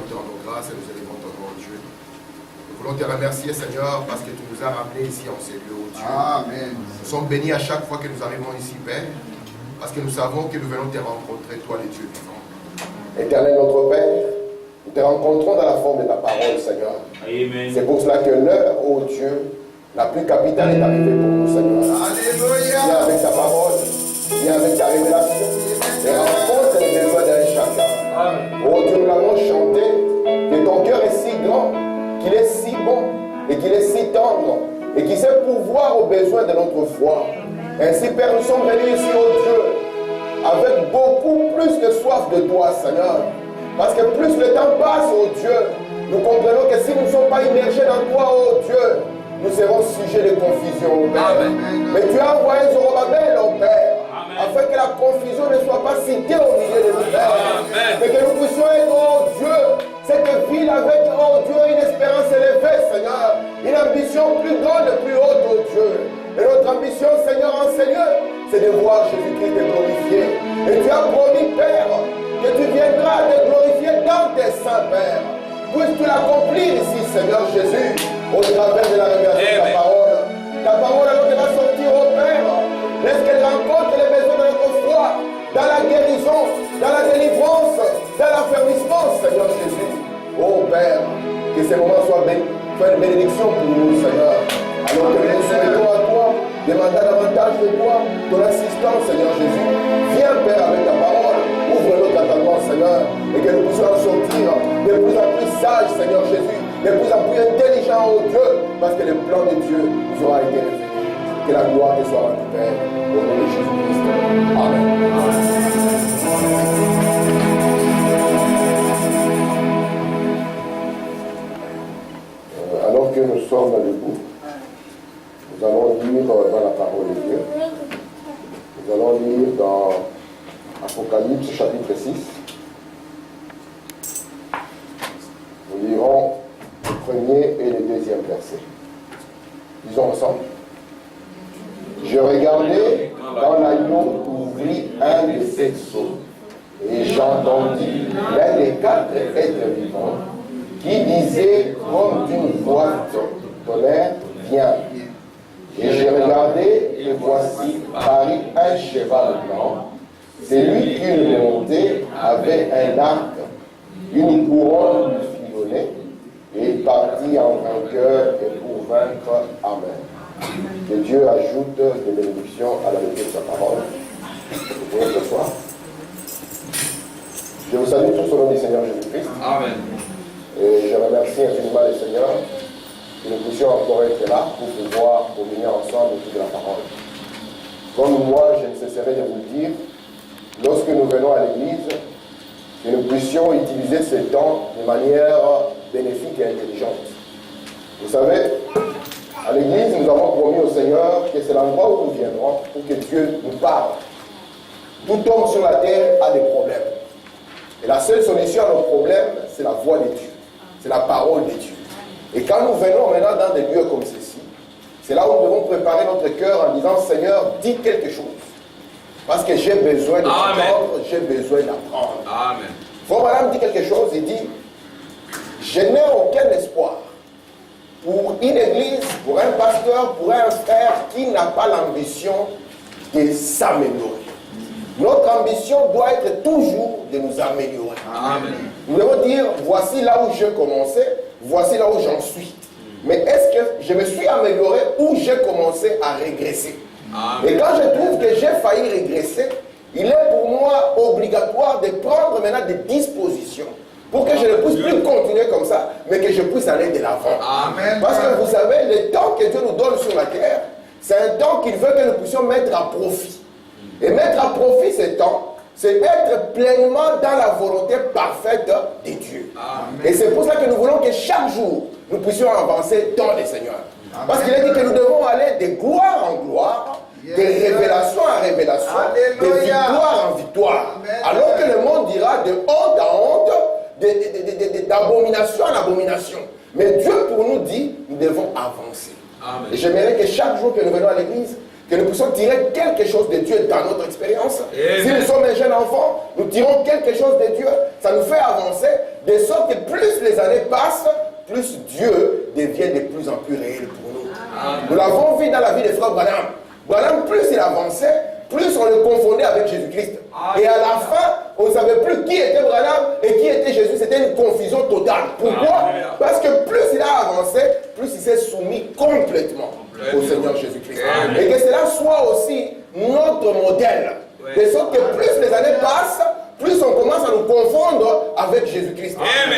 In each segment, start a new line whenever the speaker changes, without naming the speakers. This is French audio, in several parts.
nous te rendons grâce et nous élevons ton nom, Dieu. Nous voulons te remercier, Seigneur, parce que tu nous as ramenés ici en ces lieux, Dieu.
Amen.
Nous sommes bénis à chaque fois que nous arrivons ici, Père, parce que nous savons que nous venons te rencontrer, toi, les dieux vivants. Éternel notre Père, nous te rencontrons dans la forme de ta parole, Seigneur. C'est pour cela que l'heure, ô Dieu, la plus capitale est arrivée pour nous, Seigneur.
Alléluia.
Viens avec ta parole, viens avec ta révélation, et rencontre les besoins d'un chacun. Oh Dieu, nous l'avons chanté, que ton cœur est si grand, qu'il est si bon, et qu'il est si tendre, et qu'il sait pourvoir aux besoins de notre foi. Ainsi, Père, nous sommes venus ici, ô Dieu, avec beaucoup plus de soif de toi, Seigneur. Parce que plus le temps passe, ô Dieu, nous comprenons que si nous ne sommes pas immergés dans toi, ô Dieu, nous serons sujets de confusion, ô Père.
Amen.
Mais tu as envoyé Zorobabel, ô Père, afin que la confusion ne soit pas citée au milieu de nous, Père. Mais que nous puissions être, ô Dieu, cette ville avec, ô Dieu, une espérance élevée, Seigneur. Une ambition plus grande et plus haute, ô Dieu. Et notre ambition, Seigneur, en ces lieux, c'est de voir Jésus-Christ te glorifier. Et tu as promis, Père, que tu viendras te glorifier dans tes saints, Père. Puisses-tu l'accomplir ici, Seigneur Jésus, au travers de la révélation de ta parole. Ta parole alors qu'elle va sortir, ô Père, laisse qu'elle rencontre les besoins de notre foi, dans la guérison, dans la délivrance, dans l'affermissement, Seigneur Jésus. Ô Père, que ces moments soient une bénédiction pour nous, Seigneur. Alors que nous souhaitons à toi, demandons davantage de toi, ton assistance, Seigneur Jésus. Viens, Père, avec ta parole. Ouvre notre entendement, Seigneur, et que nous puissions en sortir de plus en plus sages, Seigneur Jésus, de plus en plus intelligents, ô Dieu, parce que le plan de Dieu nous aura été révélé. Que la gloire te soit rendue, Père, au nom de Jésus-Christ. Amen. Alors que nous sommes debout, nous allons lire dans la parole de Dieu. Nous allons lire dans Apocalypse chapitre 6. Nous lirons le premier et le deuxième verset. Lisons ensemble. Je regardais dans l'agneau ouvrit un de ses sceaux, et j'entendis l'un des quatre êtres vivants qui disait comme d'une voix tonnerre, viens. Et j'ai regardé, et voici parut un cheval blanc. Celui qui le montait avait un arc, une couronne de filonnet, et partit en vainqueur et pour vaincre. Amen. Que Dieu ajoute des bénédictions à la lecture de sa parole. Pour ce soir. Je vous salue tous au nom du Seigneur Jésus-Christ. Amen. Et je remercie infiniment le Seigneur que nous puissions encore être là pour pouvoir communier ensemble autour de la parole. Comme moi, je ne cesserai de vous le dire, lorsque nous venons à l'église, que nous puissions utiliser ce temps de manière bénéfique et intelligente. Vous savez, à l'église, nous avons promis au Seigneur que c'est l'endroit où nous viendrons pour que Dieu nous parle. Tout homme sur la terre a des problèmes. Et la seule solution à nos problèmes, c'est la voix de Dieu. C'est la parole de Dieu. Et quand nous venons maintenant dans des lieux comme ceci, c'est là où nous devons préparer notre cœur en disant, Seigneur, dis quelque chose. Parce que j'ai besoin de t'entendre, j'ai besoin d'apprendre. Amen. Frère Madame dit quelque chose, il dit, je n'ai aucun espoir pour une église, pour un pasteur, pour un frère qui n'a pas l'ambition de s'améliorer. Notre ambition doit être toujours de nous améliorer. Amen. Nous devons dire, voici là où j'ai commencé, voici là où j'en suis. Mais est-ce que je me suis amélioré ou j'ai commencé à régresser? Amen. Et quand je trouve que j'ai failli régresser, il est pour moi obligatoire de prendre maintenant des dispositions pour que je ne puisse plus continuer comme ça, mais que je puisse aller de l'avant. Parce que vous savez, le temps que Dieu nous donne sur la terre, c'est un temps qu'il veut que nous puissions mettre à profit. Et mettre à profit ce temps, c'est être pleinement dans la volonté parfaite de Dieu. Amen. Et c'est pour ça que nous voulons que chaque jour, nous puissions avancer dans le Seigneur. Amen. Parce qu'il a dit que nous devons aller de gloire en gloire, de révélation en révélation, de victoire en victoire. Amen. Alors que le monde dira de honte à honte, d'abomination en abomination. Mais Dieu pour nous dit, nous devons avancer. Amen. Et j'aimerais que chaque jour que nous venons à l'église, que nous puissions tirer quelque chose de Dieu dans notre expérience. Si nous sommes un jeune enfant, nous tirons quelque chose de Dieu, ça nous fait avancer, de sorte que plus plus Dieu devient de plus en plus réel pour nous. Nous l'avons vu dans la vie des frères Branham. Branham, plus il avançait, plus on le confondait avec Jésus-Christ. Et à la fin, on ne savait plus qui était Branham et qui était Jésus. C'était une confusion totale. Pourquoi? Parce que plus il a avancé, plus il s'est soumis complètement au Seigneur Jésus-Christ. Et que cela soit aussi notre modèle. De sorte que plus les années passent, plus on commence à nous confondre avec Jésus-Christ.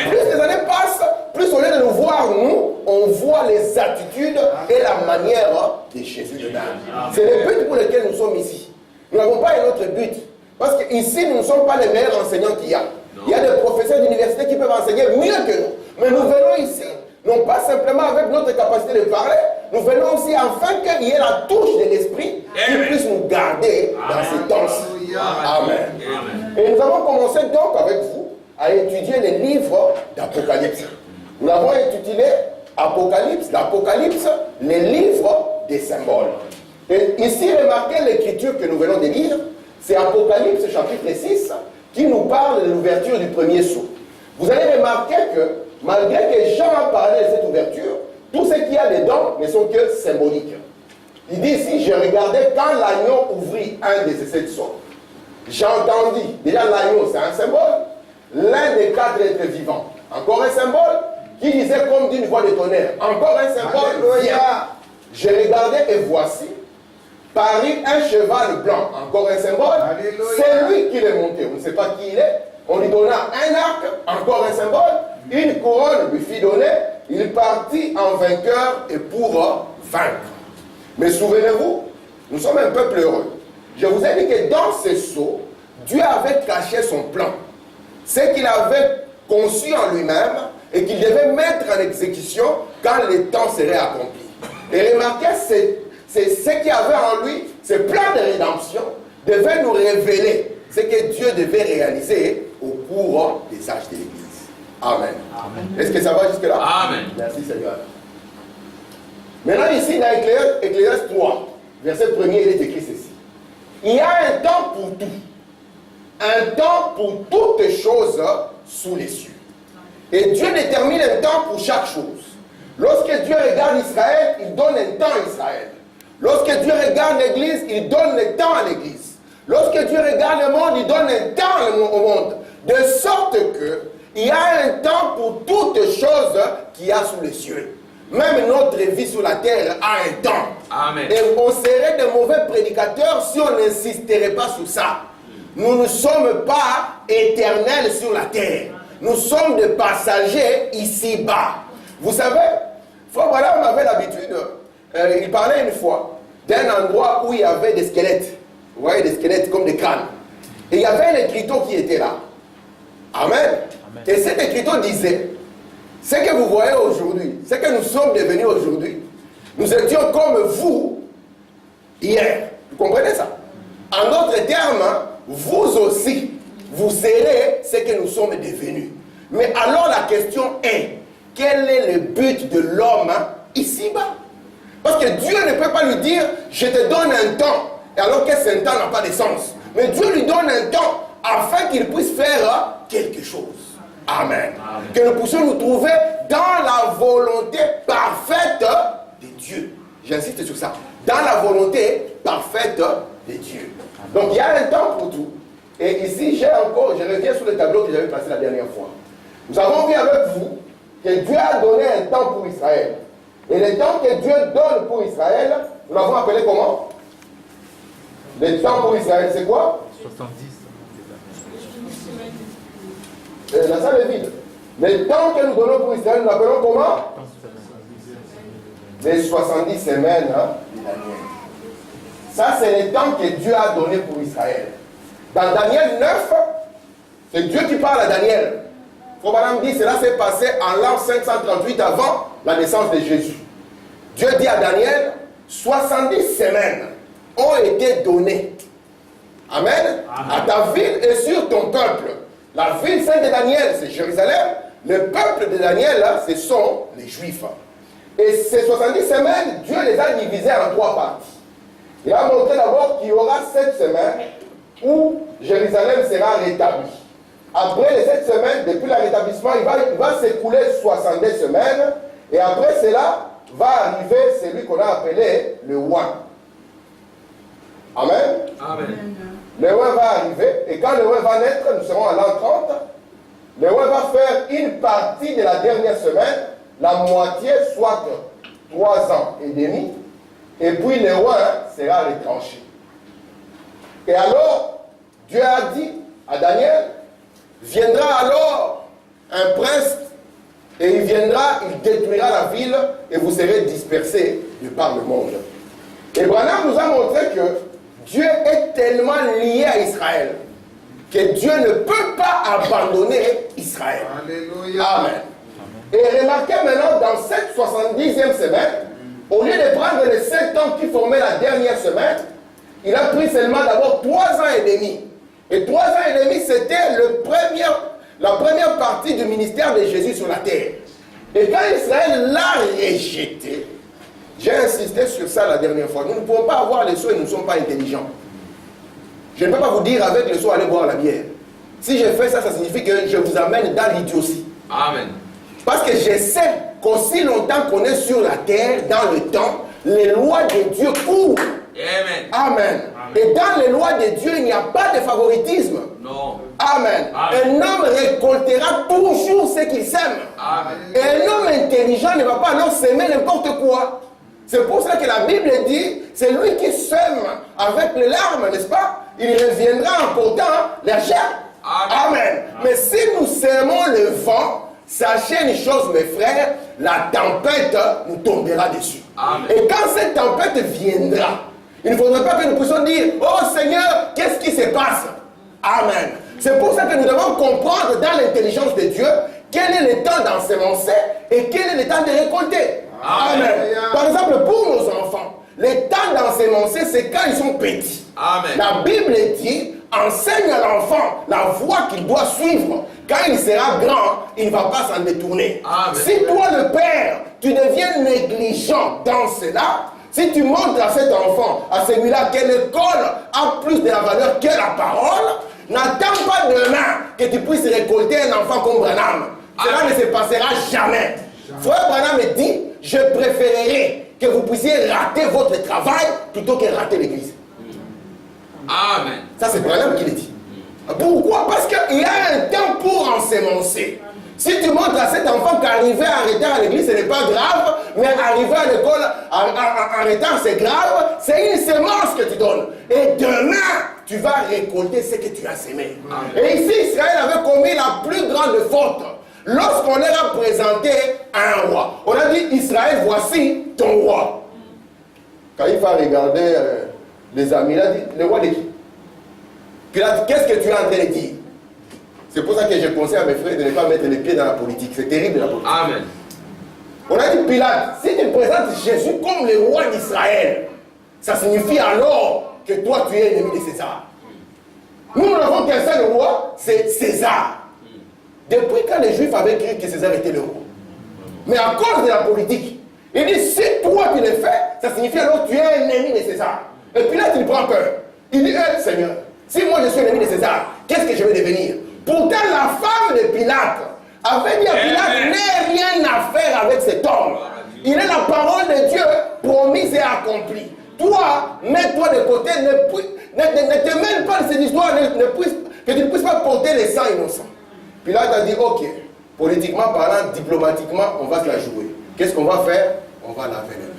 Plus les années passent, plus au lieu de nous voir nous, on voit les attitudes et la manière de Jésus de même. C'est le but pour lequel nous sommes ici. Nous n'avons pas un autre but. Parce qu'ici, nous ne sommes pas les meilleurs enseignants qu'il y a. Il y a des professeurs d'université qui peuvent enseigner mieux que nous. Mais nous venons ici, non pas simplement avec notre capacité de parler, nous venons aussi afin qu'il y ait la touche de l'esprit qui puisse nous garder dans ces temps-ci. Amen. Et nous avons commencé donc avec vous à étudier les livres d'Apocalypse. Nous avons étudié l'Apocalypse, les livres des symboles. Et ici, remarquez l'écriture que nous venons de lire. C'est Apocalypse chapitre 6 qui nous parle de l'ouverture du premier sceau. Vous allez remarquer que malgré que Jean a parlé de cette ouverture, tout ce qu'il y a dedans ne sont que symboliques. Il dit ici, je regardais quand l'agneau ouvrit un de ces 7 sceaux. J'entendis, déjà l'agneau c'est un symbole, l'un des 4 êtres vivants, encore un symbole, qui disait comme d'une voix de tonnerre, encore un symbole, viens. Je regardais et voici, parut un cheval blanc, encore un symbole, c'est lui qui l'est monté, on ne sait pas qui il est, on lui donna un arc, encore un symbole, une couronne lui fit donner, il partit en vainqueur et pour vaincre. Mais souvenez-vous, nous sommes un peuple heureux. Je vous ai dit que dans ce sceau, Dieu avait caché son plan. Ce qu'il avait conçu en lui-même et qu'il devait mettre en exécution quand le temps serait accompli. Et remarquez, c'est ce qu'il y avait en lui, ce plan de rédemption devait nous révéler ce que Dieu devait réaliser au cours des âges de l'Église. Amen. Est-ce que ça va jusque-là? Amen. Merci Seigneur. Maintenant ici, dans Ecclésiaste 3, verset 1er, il est écrit ceci. Il y a un temps pour tout. Un temps pour toutes choses sous les cieux. Et Dieu détermine un temps pour chaque chose. Lorsque Dieu regarde Israël, il donne un temps à Israël. Lorsque Dieu regarde l'Église, il donne le temps à l'Église. Lorsque Dieu regarde le monde, il donne un temps au monde. De sorte que il y a un temps pour toutes choses qu'il y a sous les cieux. Même notre vie sur la terre a un temps. Amen. Et on serait de mauvais prédicateurs si on n'insisterait pas sur ça. Nous ne sommes pas éternels sur la terre. Nous sommes des passagers ici-bas. Vous savez, Frère Branham avait l'habitude, il parlait une fois d'un endroit où il y avait des squelettes. Vous voyez, des squelettes comme des crânes. Et il y avait un écriteau qui était là. Amen. Et cet écriteau disait, ce que vous voyez aujourd'hui, ce que nous sommes devenus aujourd'hui, nous étions comme vous hier. Vous comprenez ça? En d'autres termes, vous aussi, vous serez ce que nous sommes devenus. Mais alors la question est, quel est le but de l'homme ici-bas? Parce que Dieu ne peut pas lui dire, je te donne un temps, alors que ce temps n'a pas de sens. Mais Dieu lui donne un temps afin qu'il puisse faire quelque chose. Amen. Amen. Que nous puissions nous trouver dans la volonté parfaite de Dieu. J'insiste sur ça. Dans la volonté parfaite de Dieu. Donc il y a un temps pour tout. Et ici, je reviens sur le tableau que j'avais placé la dernière fois. Nous avons vu avec vous que Dieu a donné un temps pour Israël. Et le temps que Dieu donne pour Israël, nous l'avons appelé comment? Le temps pour Israël, c'est quoi? 70. La salle est vide. Le temps que nous donnons pour Israël, nous l'appelons comment? Les 70 semaines de Daniel. Ça, c'est le temps que Dieu a donné pour Israël. Dans Daniel 9, c'est Dieu qui parle à Daniel. Frère dit, cela s'est passé en l'an 538 avant la naissance de Jésus. Dieu dit à Daniel, 70 semaines ont été données. Amen. À ta ville et sur ton peuple. La ville sainte de Daniel, c'est Jérusalem. Le peuple de Daniel, là, ce sont les Juifs. Et ces 70 semaines, Dieu les a divisées en 3 parties. Il a montré d'abord qu'il y aura 7 semaines où Jérusalem sera rétablie. après les 7 semaines, depuis le rétablissement, il va s'écouler 70 semaines. Et après cela, va arriver celui qu'on a appelé le roi. Amen.
Amen.
Le roi va arriver. Et quand le roi va naître, nous serons à l'an 30. Le roi va faire une partie de la dernière semaine, la moitié, soit 3 ans et demi. Et puis le roi sera retranché. Et alors, Dieu a dit à Daniel, viendra alors un prince, et il viendra, il détruira la ville, et vous serez dispersés de par le monde. Et Branham nous a montré que Dieu est tellement lié à Israël, que Dieu ne peut pas abandonner Israël.
Alléluia.
Amen. Et remarquez maintenant, dans cette 70e semaine, au lieu de prendre les 7 ans qui formaient la dernière semaine, il a pris seulement d'abord 3 ans et demi. Et 3 ans et demi, c'était la première partie du ministère de Jésus sur la terre. Et quand Israël l'a rejeté, j'ai insisté sur ça la dernière fois, nous ne pouvons pas avoir les sceaux et nous ne sommes pas intelligents. Je ne peux pas vous dire avec les sceaux, allez boire la bière. Si je fais ça, ça signifie que je vous amène dans l'idiotie.
Amen.
Parce que je sais qu'aussi longtemps qu'on est sur la terre, dans le temps, les lois de Dieu courent.
Amen.
Amen. Et dans les lois de Dieu, il n'y a pas de favoritisme.
Non.
Amen. Un homme récoltera toujours ce qu'il sème.
Amen.
Et un homme intelligent ne va pas alors s'aimer n'importe quoi. C'est pour ça que la Bible dit, c'est lui qui sème avec les larmes, n'est-ce pas? Il reviendra en portant la chair. Amen. Amen. Mais si nous sémons le vent, sachez une chose, mes frères, la tempête nous tombera dessus.
Amen.
Et quand cette tempête viendra, il ne faudrait pas que nous puissions dire, oh Seigneur, qu'est-ce qui se passe? Amen. C'est pour ça que nous devons comprendre dans l'intelligence de Dieu quel est le temps d'ensemencer et quel est le temps de récolter. Amen. Amen. Par exemple, pour nos enfants, le temps d'ensemencer, c'est quand ils sont petits.
Amen.
La Bible dit, enseigne à l'enfant la voie qu'il doit suivre. Quand il sera grand, il ne va pas s'en détourner.
Amen.
Si toi, le père, tu deviens négligent dans cela, si tu montres à cet enfant, à celui-là, que l'école a plus de la valeur que la parole, n'attends pas demain que tu puisses récolter un enfant comme Branham. Cela ne se passera jamais. Frère Branham dit, je préférerais que vous puissiez rater votre travail plutôt que rater l'église.
Amen.
Ça, c'est Branham qui le dit. Pourquoi? Parce qu'il y a un temps pour ensemencer. Si tu montres à cet enfant qu'arriver en retard à l'église, ce n'est pas grave, mais arriver à l'école en retard, c'est grave, c'est une semence que tu donnes. Et demain, tu vas récolter ce que tu as semé. Amen. Et ici, Israël avait commis la plus grande faute. Lorsqu'on leur a présenté un roi, on a dit, Israël, voici ton roi. Quand il va regarder les amis, il a dit, le roi de qui? Puis là, qu'est-ce que tu es en train de dire? C'est pour ça que je conseille à mes frères de ne pas mettre les pieds dans la politique. C'est terrible la politique.
Amen.
On a dit, Pilate, si tu présentes Jésus comme le roi d'Israël, ça signifie alors que toi tu es ennemi de César. Nous n'avons qu'un seul roi, c'est César. Depuis quand les Juifs avaient cru que César était le roi? Mais à cause de la politique, il dit, si toi tu le fais, ça signifie alors que tu es un ennemi de César. Et Pilate, il prend peur. Il dit, Seigneur, si moi je suis ennemi de César, qu'est-ce que je vais devenir? Pourtant, la femme de Pilate avait dit à Pilate, n'aie rien à faire avec cet homme. Il est la parole de Dieu promise et accomplie. Toi, mets-toi de côté, ne te mêle pas de cette histoire, que tu ne puisses pas porter les sangs innocents. Pilate a dit, ok, politiquement parlant, diplomatiquement, on va se la jouer. Qu'est-ce qu'on va faire? On va laver les mains.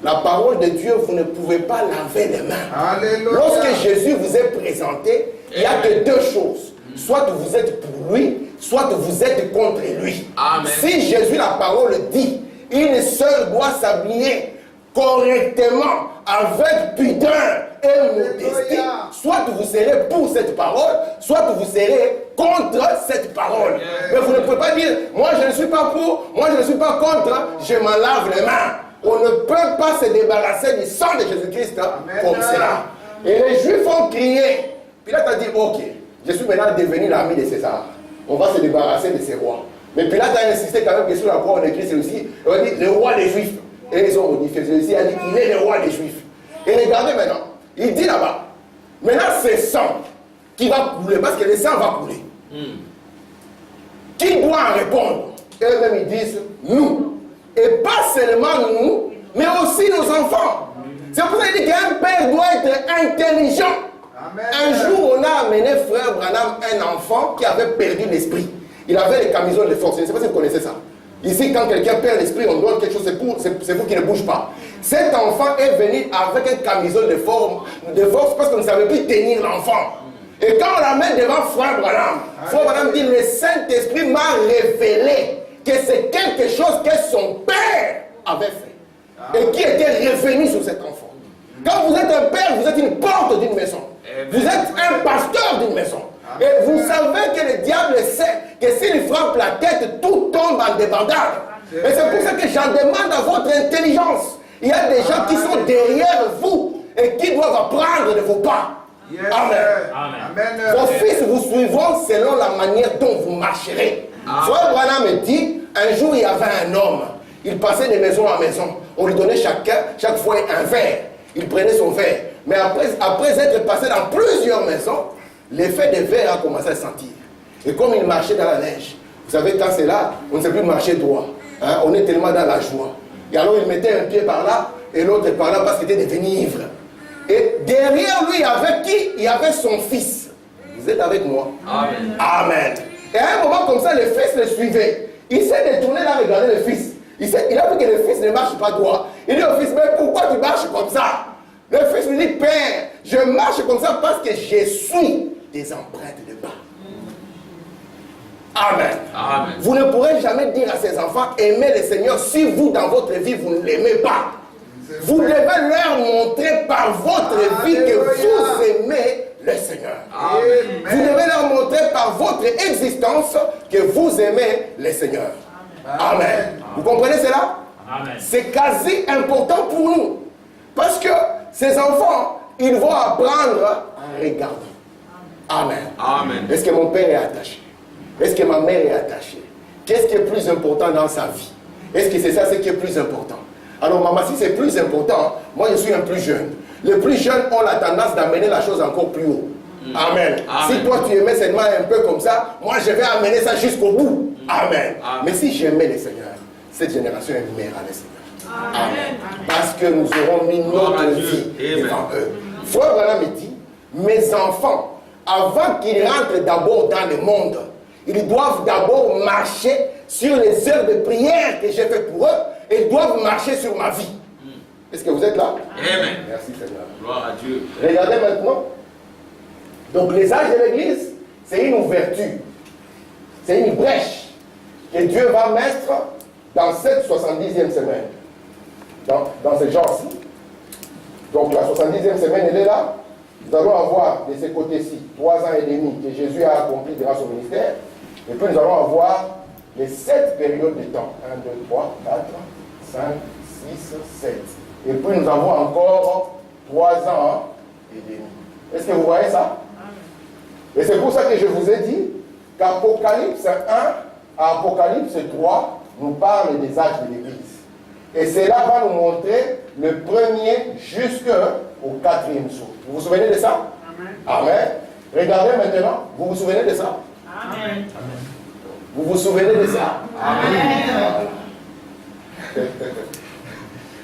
La parole de Dieu, vous ne pouvez pas laver les mains. Alléluia. Lorsque Jésus vous est présenté, il n'y a que deux choses. Soit vous êtes pour lui, soit vous êtes contre lui. Amen. Si Jésus, la parole dit, une seule doit s'habiller correctement, avec pudeur et modestie, soit vous serez pour cette parole, soit vous serez contre cette parole. Amen. Mais vous ne pouvez pas dire, moi je ne suis pas pour, moi je ne suis pas contre, je m'en lave les mains. On ne peut pas se débarrasser du sang de Jésus-Christ comme cela. Et les Juifs ont crié. Pilate a dit, ok, je suis maintenant devenu l'ami de César. On va se débarrasser de ces rois. Mais Pilate a insisté quand même que sur la croix on écrit ceci. On a dit, le roi des Juifs. Et ils ont modifié ceci. Il a dit, il est le roi des Juifs. Et regardez maintenant, il dit là-bas, maintenant ce sang qui va couler, parce que le sang va couler. Qui doit en répondre? Eux-mêmes ils disent nous. Et pas seulement nous, mais aussi nos enfants. C'est pour ça qu'il dit qu'un père doit être intelligent. Amen. Un jour, on a amené frère Branham un enfant qui avait perdu l'esprit. Il avait les camisoles de force. Je ne sais pas si vous connaissez ça. Ici, quand quelqu'un perd l'esprit, on donne quelque chose, c'est vous qui ne bouge pas. Cet enfant est venu avec un camisole de force parce qu'on ne savait plus tenir l'enfant. Et quand on l'amène devant frère Branham dit, le Saint-Esprit m'a révélé que c'est quelque chose que son père avait fait. Et qui était revenu sur cet enfant. Quand vous êtes un père, vous êtes une porte d'une maison. Vous êtes un pasteur d'une maison. Et vous savez que le diable sait que s'il frappe la tête, tout tombe en débandade. Et c'est pour ça que j'en demande à votre intelligence. Il y a des gens qui sont derrière vous et qui doivent apprendre de vos pas. Amen. Vos fils vous suivront selon la manière dont vous marcherez. Frère Branham me dit, un jour il y avait un homme. Il passait de maison en maison. On lui donnait chaque fois un verre. Il prenait son verre. Mais après être passé dans plusieurs maisons, l'effet des verres a commencé à sentir. Et comme il marchait dans la neige, vous savez, quand c'est là, on ne sait plus marcher droit. Hein? On est tellement dans la joie. Et alors il mettait un pied par là et l'autre par là parce qu'il était devenu ivre. Et derrière lui, il y avait qui? Il y avait son fils. Vous êtes avec moi? Amen. Amen. Et à un moment comme ça, le fils le suivait. Il s'est détourné là, regarder le fils. Il a vu que le fils ne marche pas droit. Il dit au fils, mais pourquoi tu marches comme ça? Le fils lui dit, Père, je marche comme ça parce que je suis des empreintes de pas. Amen. Amen. Vous ne pourrez jamais dire à ces enfants, aimez le Seigneur si vous, dans votre vie, vous ne l'aimez pas. Vous devez leur montrer par votre vie que vous aimez le Seigneur. Amen. Vous devez leur montrer par votre existence que vous aimez le Seigneur. Amen. Amen. Vous comprenez cela? C'est quasi important pour nous. Parce que ces enfants, ils vont apprendre à regarder. Amen. Amen. Est-ce que mon père est attaché? Est-ce que ma mère est attachée? Qu'est-ce qui est plus important dans sa vie? Est-ce que c'est ça ce qui est plus important? Alors maman, si c'est plus important, moi je suis un plus jeune. Les plus jeunes ont la tendance d'amener la chose encore plus haut. Amen. Amen. Si toi tu aimais seulement un peu comme ça, moi je vais amener ça jusqu'au bout. Amen. Amen. Mais si j'aimais le Seigneur, cette génération aimera le Seigneur. Amen. Parce que nous aurons mis notre vie devant eux. Frère Branham me dit, mes enfants, avant qu'ils rentrent d'abord dans le monde, ils doivent d'abord marcher sur les heures de prière que j'ai fait pour eux et ils doivent marcher sur ma vie. Est-ce que vous êtes là? Amen. Merci Seigneur. Gloire à Dieu. Regardez maintenant. Donc les âges de l'Église, c'est une ouverture. C'est une brèche que Dieu va mettre dans cette 70e semaine. Dans ce genre-ci. Donc la 70e semaine, elle est là. Nous allons avoir de ce côté-ci 3 ans et demi que Jésus a accompli grâce au ministère. Et puis nous allons avoir les 7 périodes de temps. 1, 2, 3, 4, 5, 6, 7. Et puis nous avons encore 3 ans et demi. Est-ce que vous voyez ça? Et c'est pour ça que je vous ai dit qu'Apocalypse 1 à Apocalypse 3 nous parle des âges de l'Église. Et cela va nous montrer le premier jusqu'au 4e jour. Vous vous souvenez de ça? Amen. Amen. Regardez maintenant, vous vous souvenez de ça? Amen. Vous vous souvenez de ça? Amen.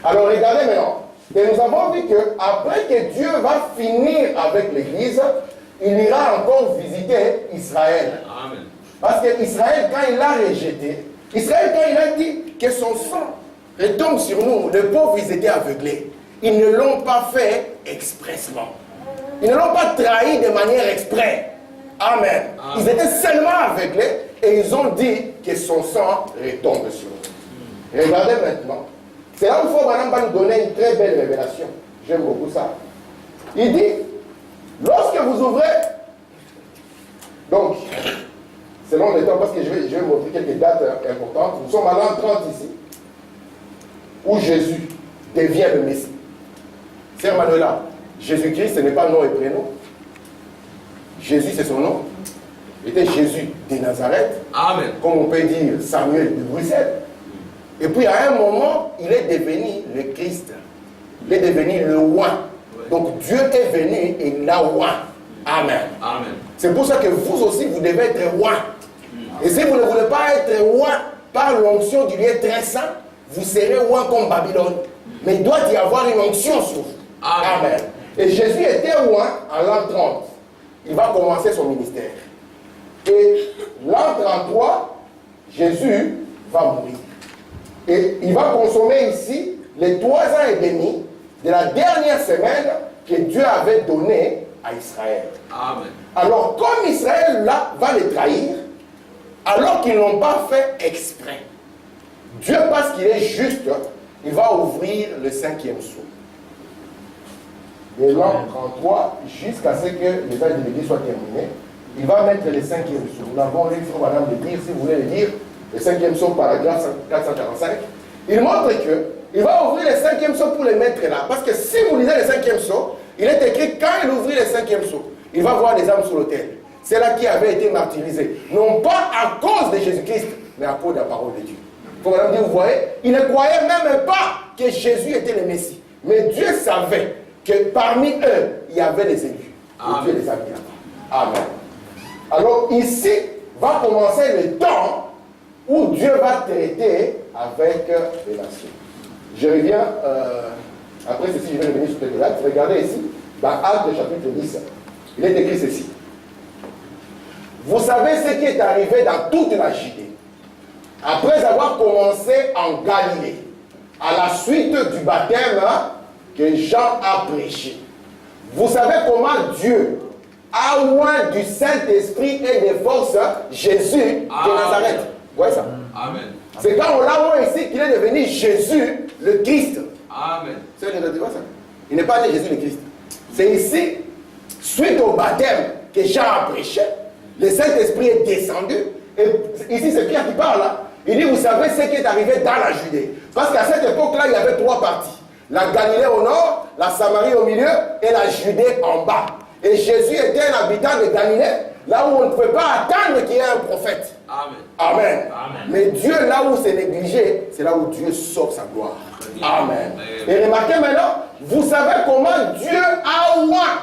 Alors regardez maintenant. Et nous avons dit qu'après que Dieu va finir avec l'Église, il ira encore visiter Israël. Amen. Parce qu'Israël, quand il l'a rejeté, Israël, quand il a dit que son sang retombe sur nous, les pauvres, ils étaient aveuglés. Ils ne l'ont pas fait expressement. Ils ne l'ont pas trahi de manière exprès. Amen. Amen. Ils étaient seulement aveuglés et ils ont dit que son sang retombe sur nous. Regardez maintenant. C'est là où il faut maintenant nous donner une très belle révélation. J'aime beaucoup ça. Il dit, lorsque vous ouvrez, donc, selon le temps, parce que je vais montrer quelques dates importantes, nous sommes à l'an 30 ici, où Jésus devient le Messie. Sœur Manuela, Jésus-Christ, ce n'est pas nom et prénom. Jésus, c'est son nom. Il était Jésus de Nazareth. Amen. Comme on peut dire Samuel de Bruxelles. Et puis à un moment, il est devenu le Christ. Il est devenu le roi. Donc Dieu est venu et il l'a roi. Amen.
Amen.
C'est pour ça que vous aussi, vous devez être loin. Et si vous ne voulez pas être loin par l'onction du lieu très saint, vous serez loin comme Babylone. Mais il doit y avoir une onction sur vous. Amen. Et Jésus était loin en l'an 30. Il va commencer son ministère. Et l'an 33, Jésus va mourir. Et il va consommer ici les 3 ans et demi de la dernière semaine que Dieu avait donnée à Israël.
Amen.
Alors, comme Israël là va les trahir, alors qu'ils n'ont pas fait exprès, Dieu, parce qu'il est juste, il va ouvrir le 5e sceau. De l'an 33 jusqu'à ce que les âges de l'Église soient terminés, il va mettre le 5e sceau. Nous l'avons lu, frère madame, de dire, si vous voulez le lire, le 5e sceau, paragraphe 445. Il montre qu'il va ouvrir le 5e sceau pour les mettre là. Parce que si vous lisez le 5e sceau, il est écrit quand il ouvrit le 5e sceau, il va voir des âmes sur l'autel. C'est là qui avait été martyrisé. Non pas à cause de Jésus-Christ, mais à cause de la parole de Dieu. Pour madame dire, vous voyez, il ne croyait même pas que Jésus était le Messie. Mais Dieu savait que parmi eux, il y avait les élus. Et Dieu les a mis là-bas. Amen. Alors ici va commencer le temps où Dieu va traiter avec les nations. Je reviens, après ceci, je vais revenir sur quelques actes. Regardez ici, dans Actes chapitre 10, il est écrit ceci. Vous savez ce qui est arrivé dans toute la Judée, après avoir commencé en Galilée, à la suite du baptême que Jean a prêché. Vous savez comment Dieu a oint du Saint-Esprit et des forces Jésus de Nazareth. Vous voyez ça?
Amen.
C'est quand on l'a oint ici qu'il est devenu Jésus le Christ.
Amen.
Ça? Il n'est pas né Jésus le Christ. C'est ici, suite au baptême que Jean a prêché, le Saint-Esprit est descendu. Et ici, c'est Pierre qui parle. Là. Il dit, vous savez ce qui est arrivé dans la Judée. Parce qu'à cette époque-là, il y avait 3 parties. La Galilée au nord, la Samarie au milieu et la Judée en bas. Et Jésus était un habitant de Galilée, là où on ne pouvait pas attendre qu'il y ait un prophète.
Amen.
Amen.
Amen.
Mais Dieu, là où c'est négligé, c'est là où Dieu sort sa gloire. Amen. Et remarquez maintenant, vous savez comment Dieu a oint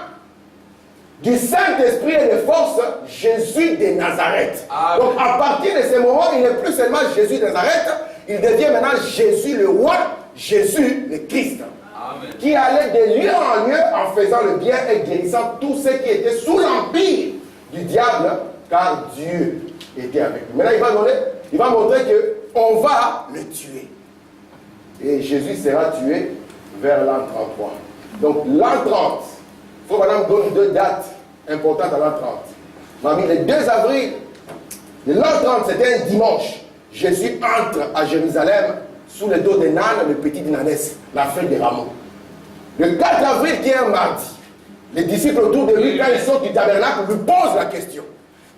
du Saint-Esprit et de force Jésus de Nazareth. Amen. Donc à partir de ce moment, il n'est plus seulement Jésus de Nazareth, il devient maintenant Jésus le roi, Jésus le Christ. Amen. Qui allait de lieu en lieu en faisant le bien et guérissant tous ceux qui étaient sous l'empire du diable, car Dieu était avec lui. Maintenant, il va montrer qu'on va le tuer. Et Jésus sera tué vers l'an 33. Donc l'an 30, il faut madame donne 2 dates importantes à l'an 30. Mamie, le 2 avril de l'an 30, c'était un dimanche. Jésus entre à Jérusalem sous le dos de Nan, le petit Nanès, la fête des rameaux. Le 4 avril, qui est un mardi, les disciples autour de lui, quand ils sortent du tabernacle, lui posent la question.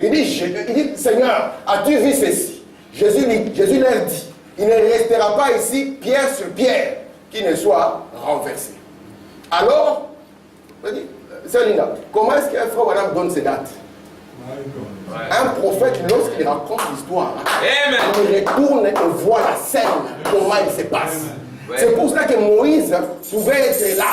Il dit, Seigneur, as-tu vu ceci? Jésus leur dit, il ne restera pas ici pierre sur pierre qui ne soit renversé. Alors, Sœur Linda, comment est-ce qu'un frère madame donne ces dates? Un prophète, lorsqu'il raconte l'histoire, il retourne et voit la scène, comment il se passe. C'est pour cela que Moïse pouvait être là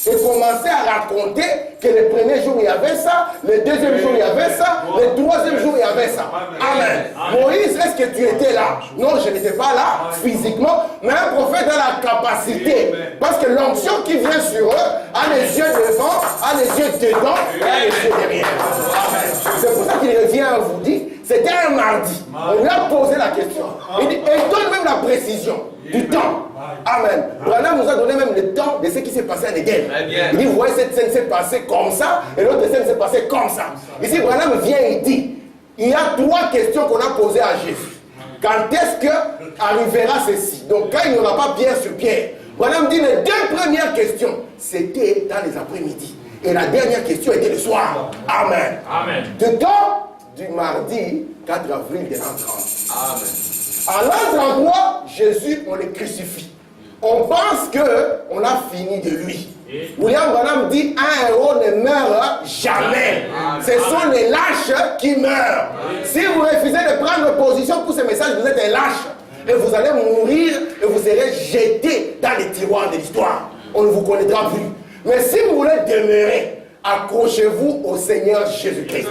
et commencer à raconter que le premier jour il y avait ça, le deuxième jour il y avait ça, le troisième jour il y avait ça. Amen. Moïse, est-ce que tu étais là? Non, je n'étais pas là physiquement, mais un prophète a la capacité. Parce que l'onction qui vient sur eux a les yeux devant, a les yeux dedans et a les yeux derrière. Amen. C'est pour ça qu'il revient à vous dire, c'était un mardi. On lui a posé la question. Il donne même la précision du temps. Amen. Branham nous a donné même le temps de ce qui s'est passé en Éden. Il dit, vous voyez, cette scène s'est passée comme ça, et l'autre scène s'est passée comme ça. Ici, Branham vient et dit, il y a 3 questions qu'on a posées à Jésus. Quand est-ce que arrivera ceci? Donc, quand il n'y aura pas pierre sur pierre, Branham dit, les 2 premières questions, c'était dans les après-midi. Et la dernière question était le soir. Amen. Amen. Du temps du mardi 4 avril de l'an 30. Amen. En l'an 33, Jésus, on le crucifie. On pense qu'on a fini de lui. William Branham dit, un héros ne meurt jamais. Ce sont les lâches qui meurent. Si vous refusez de prendre position pour ce message, vous êtes un lâche. Et vous allez mourir et vous serez jeté dans les tiroirs de l'histoire. On ne vous connaîtra plus. Mais si vous voulez demeurer accrochez-vous au Seigneur Jésus-Christ.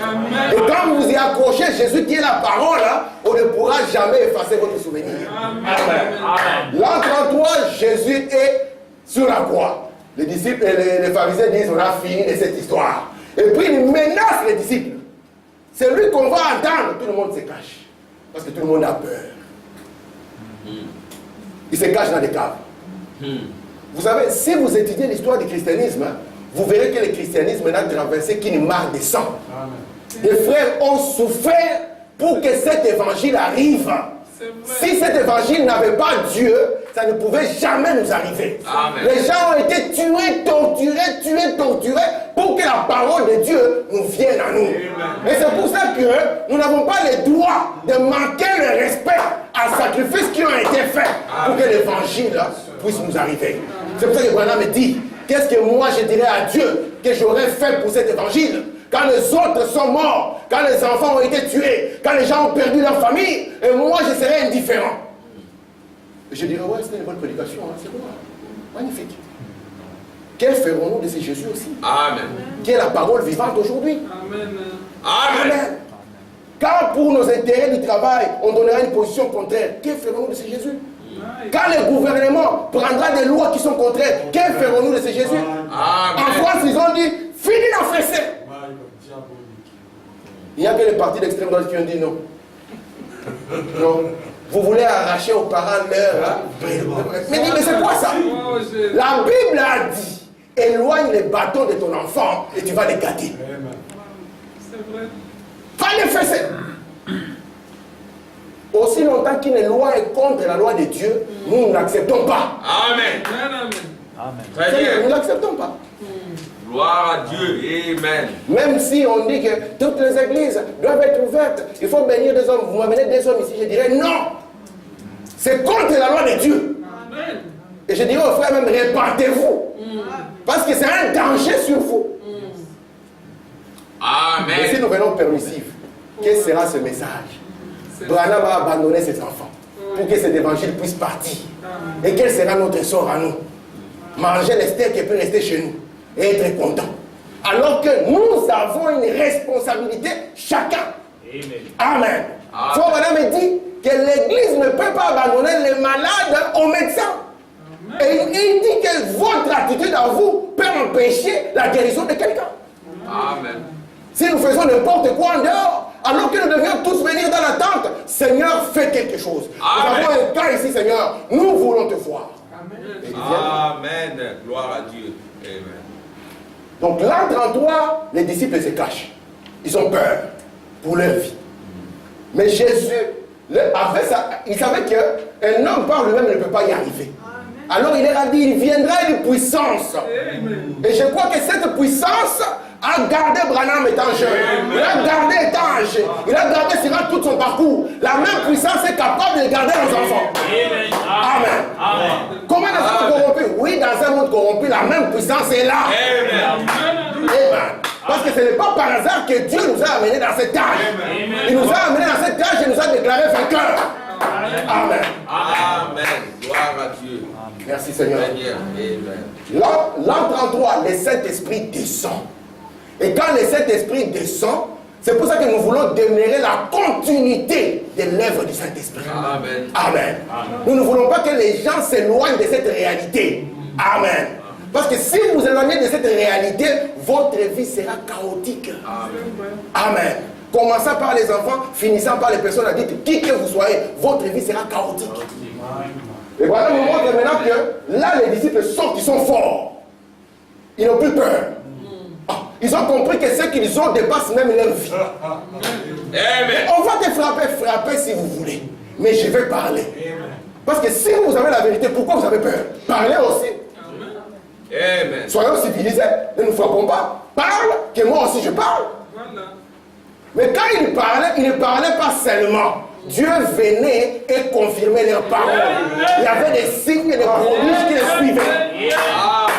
Et quand vous vous y accrochez, Jésus qui est la parole, on ne pourra jamais effacer votre souvenir. Amen. L'an 33, Jésus est sur la croix. Les disciples et les pharisiens disent, on a fini de cette histoire. Et puis il menace les disciples. C'est lui qu'on va entendre. Tout le monde se cache. Parce que tout le monde a peur. Il se cache dans les caves. Vous savez, si vous étudiez l'histoire du christianisme, vous verrez que le christianisme n'a traversé qu'une mare de sang. Les frères ont souffert pour que cet évangile arrive. Si cet évangile n'avait pas Dieu, ça ne pouvait jamais nous arriver. Amen. Les gens ont été tués, torturés pour que la parole de Dieu nous vienne à nous. Amen. Et c'est pour ça que nous n'avons pas le droit de manquer le respect à sacrifices qui ont été faits pour que l'évangile puisse nous arriver. C'est pour ça que Branham me dit, qu'est-ce que moi je dirais à Dieu que j'aurais fait pour cet évangile? Quand les autres sont morts, quand les enfants ont été tués, quand les gens ont perdu leur famille, et moi je serais indifférent. Et je dirais, ouais, c'était une bonne prédication, hein, c'est bon, magnifique. Que ferons-nous de ces Jésus aussi? Amen. Qui est la parole vivante aujourd'hui? Amen. Amen. Quand pour nos intérêts du travail, on donnera une position contraire, que ferons-nous de ces Jésus? Quand le gouvernement prendra des lois qui sont contraires, que ferons-nous de ces Jésus? Amen. En France, ils ont dit, fini la fessée. Il n'y a que les partis d'extrême droite qui ont dit non. Non. Vous voulez arracher aux parents leur... Mais c'est quoi ça? La Bible a dit, éloigne les bâtons de ton enfant et tu vas les gâter. C'est vrai. Pas les fesser. Aussi longtemps qu'une loi est contre la loi de Dieu, nous n'acceptons pas. Amen. Amen. Nous n'acceptons pas.
Gloire à Dieu. Amen.
Même si on dit que toutes les églises doivent être ouvertes, il faut bénir des hommes. Vous m'amenez des hommes ici, je dirais non. C'est contre la loi de Dieu. Amen. Et je dirais aux frères même, répandez-vous. Parce que c'est un danger sur vous. Amen. Et si nous venons permissifs, quel sera ce message? Branham va abandonner ses enfants pour que cet évangile puisse partir. Et quel sera notre sort à nous? Manger les steaks et puis rester chez nous et être content. Alors que nous avons une responsabilité chacun. Amen. Frère Branham dit que l'église ne peut pas abandonner les malades aux médecins. Et il dit que votre attitude à vous peut empêcher la guérison de quelqu'un. Amen. Si nous faisons n'importe quoi en dehors, alors que nous devions tous venir dans la tente, Seigneur, fais quelque chose. Amen. Nous avons un cas ici, Seigneur. Nous voulons te voir. Amen.
Amen. Gloire à Dieu. Amen.
Donc l'an 33, les disciples se cachent. Ils ont peur pour leur vie. Mais Jésus, il savait qu'un homme par lui-même ne peut pas y arriver. Alors il leur a dit, il viendra une puissance. Et je crois que cette puissance a gardé Branham étant jeune. Il a gardé étant âgé. Il a gardé durant tout son parcours. La même puissance est capable de garder nos enfants. Amen. Amen. Comment dans un monde corrompu? Oui, dans un monde corrompu, la même puissance est là. Amen. Amen. Parce que ce n'est pas par hasard que Dieu nous a amenés dans cet âge. Il nous a amenés dans cet âge et nous a déclaré vainqueurs. Amen. Amen. Gloire à Dieu. Merci Seigneur. L'an 33, le Saint-Esprit descend. Et quand le Saint-Esprit descend, c'est pour ça que nous voulons demeurer la continuité de l'œuvre du Saint-Esprit. Amen. Amen. Nous ne voulons pas que les gens s'éloignent de cette réalité. Amen. Parce que si vous éloignez de cette réalité, votre vie sera chaotique. Amen. Commençant par les enfants, finissant par les personnes adultes, qui que vous soyez, votre vie sera chaotique. Et voilà, nous montre maintenant que là, les disciples sortent, ils sont forts. Ils n'ont plus peur. Ils ont compris que ce qu'ils ont dépasse même leur vie. Amen. On va te frapper si vous voulez. Mais je vais parler. Parce que si vous avez la vérité, pourquoi vous avez peur? Parlez aussi. Amen. Soyons civilisés, ne nous frappons pas. Parle, que moi aussi je parle. Mais quand il ne parlait pas seulement. Dieu venait et confirmait leurs paroles. Il y avait des signes et des prodiges qui les suivaient.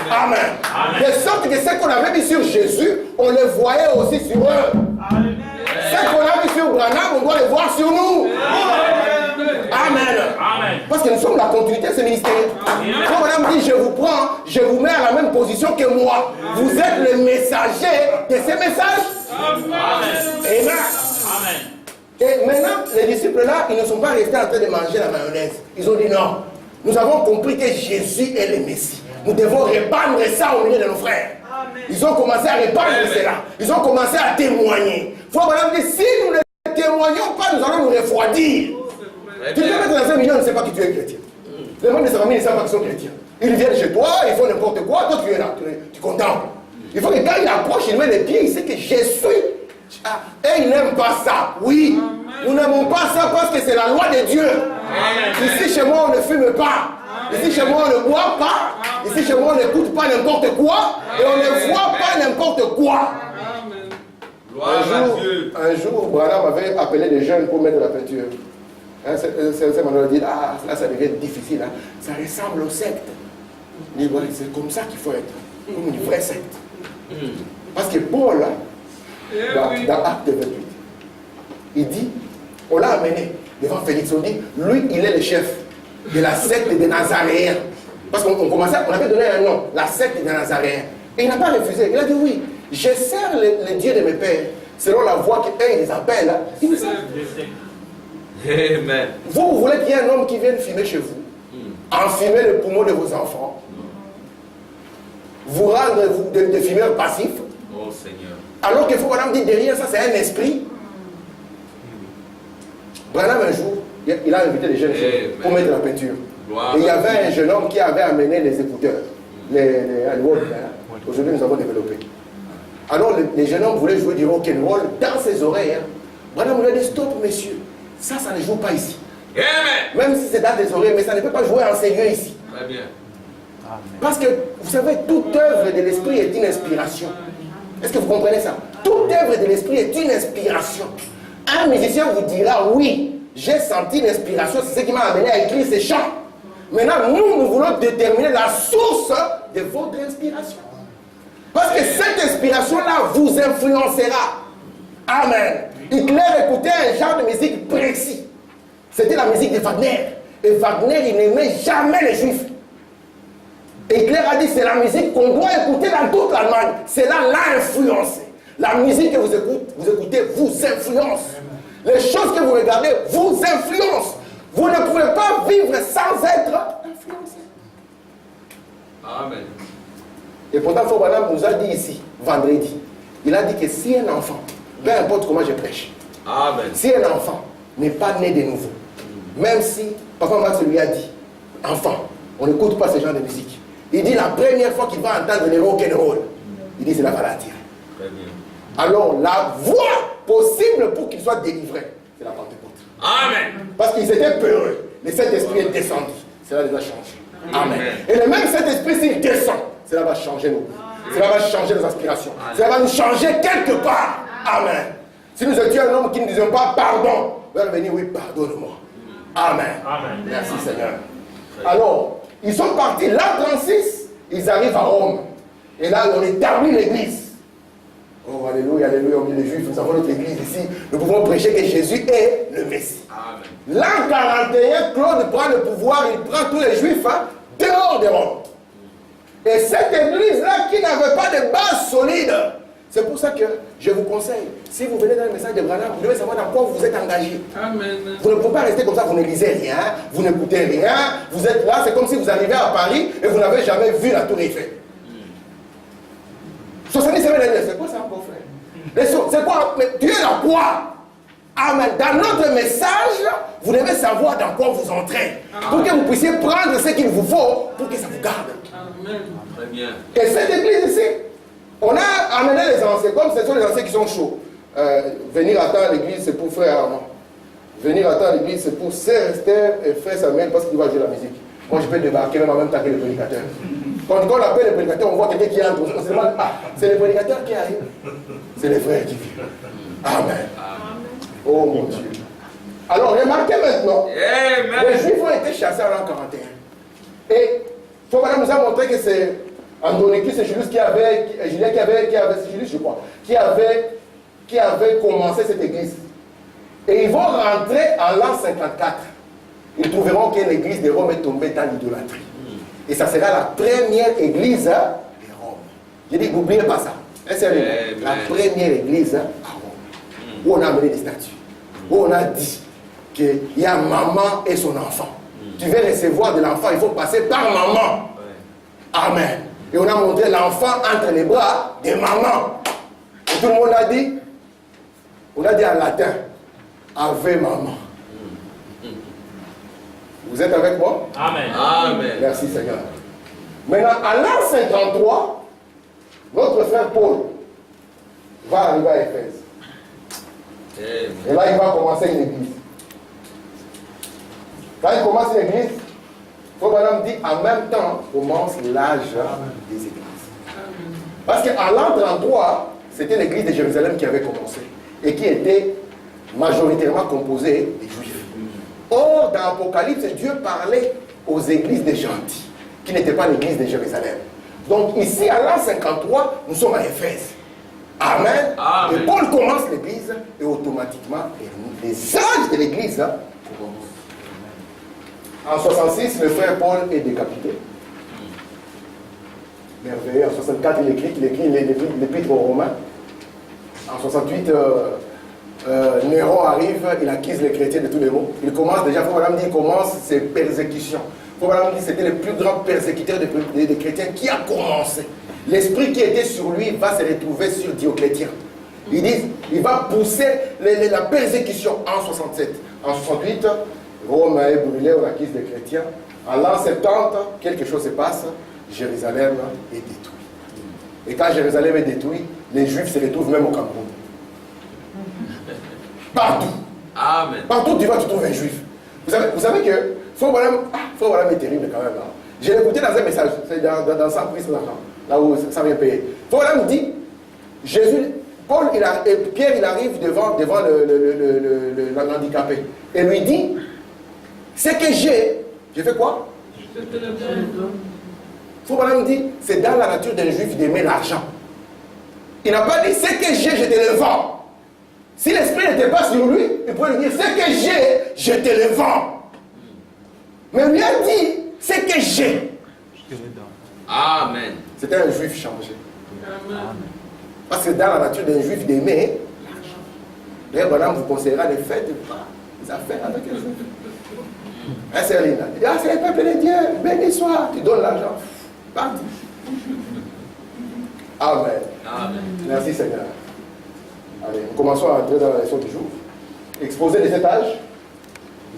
Amen. De sorte que ce qu'on avait mis sur Jésus, on le voyait aussi sur eux. Ce qu'on a mis sur Branham, on doit le voir sur nous. Amen. Parce que nous sommes la continuité de ce ministère. Quand madame dit, je vous prends, je vous mets à la même position que moi. Vous êtes le messager de ces messages. Amen. Et maintenant, les disciples là, ils ne sont pas restés en train de manger la mayonnaise. Ils ont dit non. Nous avons compris que Jésus est le Messie. Nous devons répandre ça au milieu de nos frères. Ils ont commencé à répandre cela. Ils ont commencé à témoigner. Frère madame dit, si nous ne témoignons pas, nous allons nous refroidir. Tu peux mettre dans un million, on ne sait pas que tu es chrétien. Les membres de sa famille ne savent pas qu'ils sont chrétiens. Ils viennent chez toi, ils font n'importe quoi, toi tu es là, tu contemples. Il faut que quand il approche, il met les pieds, il sait que je suis. Et il n'aime pas ça. Oui, nous n'aimons pas ça parce que c'est la loi de Dieu. Ici chez moi, on ne fume pas. Ici chez moi, on ne boit pas. Ici chez moi, on n'écoute pas n'importe quoi. Et on ne voit pas n'importe quoi. Un jour, Branham avait appelé des jeunes pour mettre la peinture. Certains m'ont dit, ah, là ça devient difficile, hein. Ça ressemble aux sectes. Il dit, ouais, c'est comme ça qu'il faut être, comme une vraie secte. Parce que Paul, dans Acte 28, il dit, on l'a amené devant Félix, on dit, lui, il est le chef de la secte des Nazaréens. Parce qu'on avait donné un nom, la secte des Nazaréens. Et il n'a pas refusé, il a dit, oui, je sers le Dieu de mes pères, selon la voie qu'eux, ils appellent. Il me sert.
Amen.
Vous voulez qu'il y ait un homme qui vienne fumer chez vous, enfumer le poumon de vos enfants, vous rendre des fumeurs passifs.
Oh Seigneur.
Alors qu'il faut madame dire derrière ça, c'est un esprit. Branham un jour, il a invité les jeunes filles pour mettre la peinture. Et il y avait un jeune homme qui avait amené les écouteurs, les aujourd'hui nous avons développé. Alors les jeunes hommes voulaient jouer du rock'n'roll dans ses oreilles. Branham lui a dit stop monsieur. Ça ne joue pas ici.
Amen.
Même si c'est dans des oreilles, mais ça ne peut pas jouer en ces lieux ici.
Très bien.
Parce que, vous savez, toute œuvre de l'esprit est une inspiration. Est-ce que vous comprenez ça? Toute œuvre de l'esprit est une inspiration. Un musicien vous dira, oui, j'ai senti l'inspiration, c'est ce qui m'a amené à écrire ces chants. Maintenant, nous voulons déterminer la source de votre inspiration. Parce que cette inspiration-là vous influencera. Amen. Hitler écoutait un genre de musique précis. C'était la musique de Wagner. Et Wagner, il n'aimait jamais les juifs. Et Hitler a dit, c'est la musique qu'on doit écouter dans toute l'Allemagne. Cela l'a influencé. La musique que vous écoutez vous influence. Les choses que vous regardez vous influencent. Vous ne pouvez pas vivre sans être influencé.
Amen.
Et pourtant, Fobana nous a dit ici, vendredi, il a dit que si un enfant, peu importe comment je prêche,
Amen.
Si un enfant n'est pas né de nouveau, même si Papa Max lui a dit, enfant, on n'écoute pas ce genre de musique. Il dit la première fois qu'il va entendre le rock'n'roll, il dit cela va l'attirer. Alors la voie possible pour qu'il soit délivré, c'est la Pentecôte.
Amen.
Parce qu'ils étaient peureux. Le Saint-Esprit est descendu. Cela les a changés. Amen. Et le même Saint-Esprit, s'il descend, cela va changer nos vies. Cela va changer nos aspirations. Cela va nous changer quelque part. Amen. Si nous étions un homme qui ne disait pas pardon, on va venir, oui, pardonne-moi. Amen. Amen. Merci Seigneur. Alors, ils sont partis, l'an 36, ils arrivent à Rome. Et là, on établit l'église. Oh, alléluia, alléluia, on dit les Juifs, nous avons notre église ici. Nous pouvons prêcher que Jésus est le Messie. L'an 41, Claude prend le pouvoir, il prend tous les Juifs dehors de Rome. Et cette église-là qui n'avait pas de base solide, c'est pour ça que je vous conseille, si vous venez dans le message de Branham, vous devez savoir dans quoi vous êtes engagé. Amen. Vous ne pouvez pas rester comme ça, vous ne lisez rien, vous n'écoutez rien, vous êtes là, c'est comme si vous arrivez à Paris et vous n'avez jamais vu la Tour Eiffel. 70 semaines dernières, c'est quoi ça encore frère? C'est quoi? Mais Dieu a quoi? Amen. Dans notre message, vous devez savoir dans quoi vous entrez. Pour que vous puissiez prendre ce qu'il vous faut pour que ça vous garde. Amen. Très bien. Et cette église ici, on a amené les anciens, comme ce sont les anciens qui sont chauds. Venir attendre l'église, c'est pour frère Armand. Venir attendre l'église, c'est pour sœur Esther et frère Samuel parce qu'il va jouer la musique. Moi, je peux débarquer même en même temps que le prédicateur. Quand on appelle le prédicateur, on voit quelqu'un qui entre. On se demande, ah, c'est le prédicateur qui arrive. C'est les frères qui viennent. Amen. Oh mon Dieu. Alors, remarquez maintenant, les Juifs ont été chassés en l'an 41. Et Fobana nous a montré que c'est Andronicus et Julius qui avait commencé cette église. Et ils vont rentrer en l'an 54. ils trouveront que l'église de Rome est tombée dans l'idolâtrie. Et ça sera la première église de Rome. Je dis, n'oubliez pas ça. La première église à Rome. Où on a amené des statues. Où on a dit qu'il y a maman et son enfant. Tu veux recevoir de l'enfant, il faut passer par maman. Amen. Et on a montré l'enfant entre les bras de maman. Et tout le monde a dit, on a dit en latin, Ave maman. Vous êtes avec moi?
Amen. Amen.
Merci Seigneur. Maintenant, en l'an 53, notre frère Paul va arriver à Éphèse. Et là, il va commencer une église. Quand il commence une église, il faut madame dire en même temps commence l'âge des églises. Parce qu'en l'an 33, c'était l'église de Jérusalem qui avait commencé et qui était majoritairement composée des Juifs. Or, dans l'Apocalypse, Dieu parlait aux églises des gentils, qui n'étaient pas l'église de Jérusalem. Donc ici, à l'an 53, nous sommes à Éphèse. Amen. Amen. Et Paul commence l'église et automatiquement, les âges de l'église commencent. En 66, le frère Paul est décapité. Merveilleux. En 64, il écrit l'épître aux Romains. En 68, Néron arrive, il accuse les chrétiens de tous les maux. Il commence déjà, il faut madame dire, il commence ses persécutions. Il faut madame dire, c'était le plus grand persécuteur des chrétiens qui a commencé. L'esprit qui était sur lui va se retrouver sur Dioclétien. Ils disent, il va pousser la persécution en 67. En 68, Rome est brûlée, on accuse les chrétiens. En l'an 70, quelque chose se passe, Jérusalem est détruit. Et quand Jérusalem est détruit, les Juifs se retrouvent même au Cameroun. Partout. Amen. Partout tu vas, tu trouves un Juif. Vous savez que Frère Branham est terrible quand même. Hein. Je l'ai écouté dans un message, c'est dans 100 prises là où ça vient payer. Frère Branham dit, Pierre il arrive devant l'handicapé et lui dit, ce que j'ai fait quoi? Frère Branham dit, c'est dans la nature d'un Juif d'aimer l'argent. Il n'a pas dit, ce que j'ai, je te le vends. Si l'esprit n'était pas sur lui, il pourrait lui dire, ce que j'ai, je te le vends. Mais lui a dit, ce que j'ai. Amen. C'était un juif changé. Amen. Parce que dans la nature d'un juif d'aimer, d'ailleurs, madame vous conseillera les fêtes, les affaires avec les juifs. Hein, c'est Lina. Il dit, c'est le peuple de Dieu, béni soit. Tu donnes l'argent. Parti. Amen. Amen. Merci Seigneur. Allez, nous commençons à entrer dans la leçon du jour. Exposé de cet âge,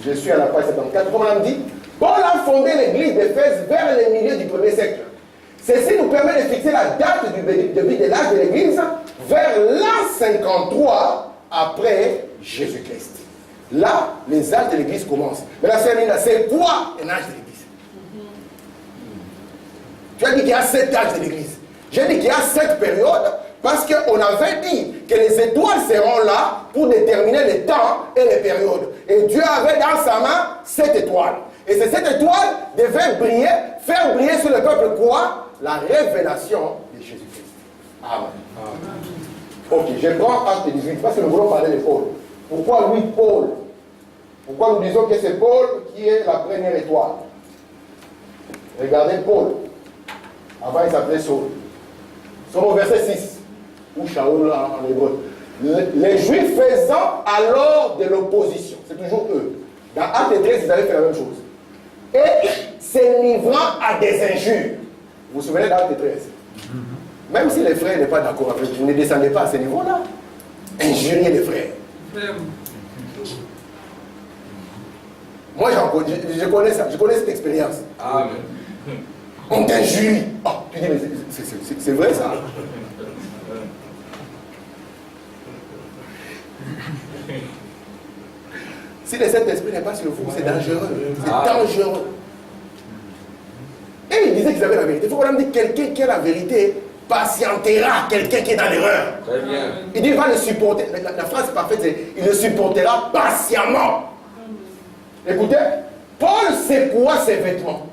je suis à la page 74. Comme on dit, Paul a fondé l'église d'Éphèse vers le milieu du 1er siècle. Ceci nous permet de fixer la date du début de l'âge de l'église vers l'an 53 après Jésus-Christ. Là, les âges de l'église commencent. Mais la sœur Nina, c'est quoi un âge de l'église? Tu as dit qu'il y a 7 âges de l'église. J'ai dit qu'il y a 7 périodes. Parce qu'on avait dit que les étoiles seront là pour déterminer les temps et les périodes. Et Dieu avait dans sa main 7 étoiles. Et ces 7 étoiles devaient briller, faire briller sur le peuple quoi? La révélation de Jésus-Christ. Amen. Ok, je prends Acte 18 parce que nous voulons parler de Paul. Pourquoi lui, Paul? Pourquoi nous disons que c'est Paul qui est la première étoile? Regardez Paul. Avant il s'appelait Saul. Nous sommes au verset 6. Ou Shaoul en hébreu. Les Juifs faisant alors de l'opposition, c'est toujours eux. Dans Acte 13, ils avaient fait la même chose. Et se livrant à des injures. Vous vous souvenez d'Acte 13? Même si les frères n'étaient pas d'accord avec vous, ne descendez pas à ce niveau-là. Injurier les frères. Moi, je connais ça, je connais cette expérience. Amen. On t'injurie. Oh, tu dis, mais c'est vrai ça? Si le Saint-Esprit n'est pas sur vous, c'est dangereux. C'est dangereux. Et il disait qu'ils avaient la vérité. Il faut même dire quelqu'un qui a la vérité patientera quelqu'un qui est dans l'erreur. Très bien. Il dit il va le supporter. La phrase parfaite, c'est il le supportera patiemment. Écoutez, Paul secoua ses vêtements.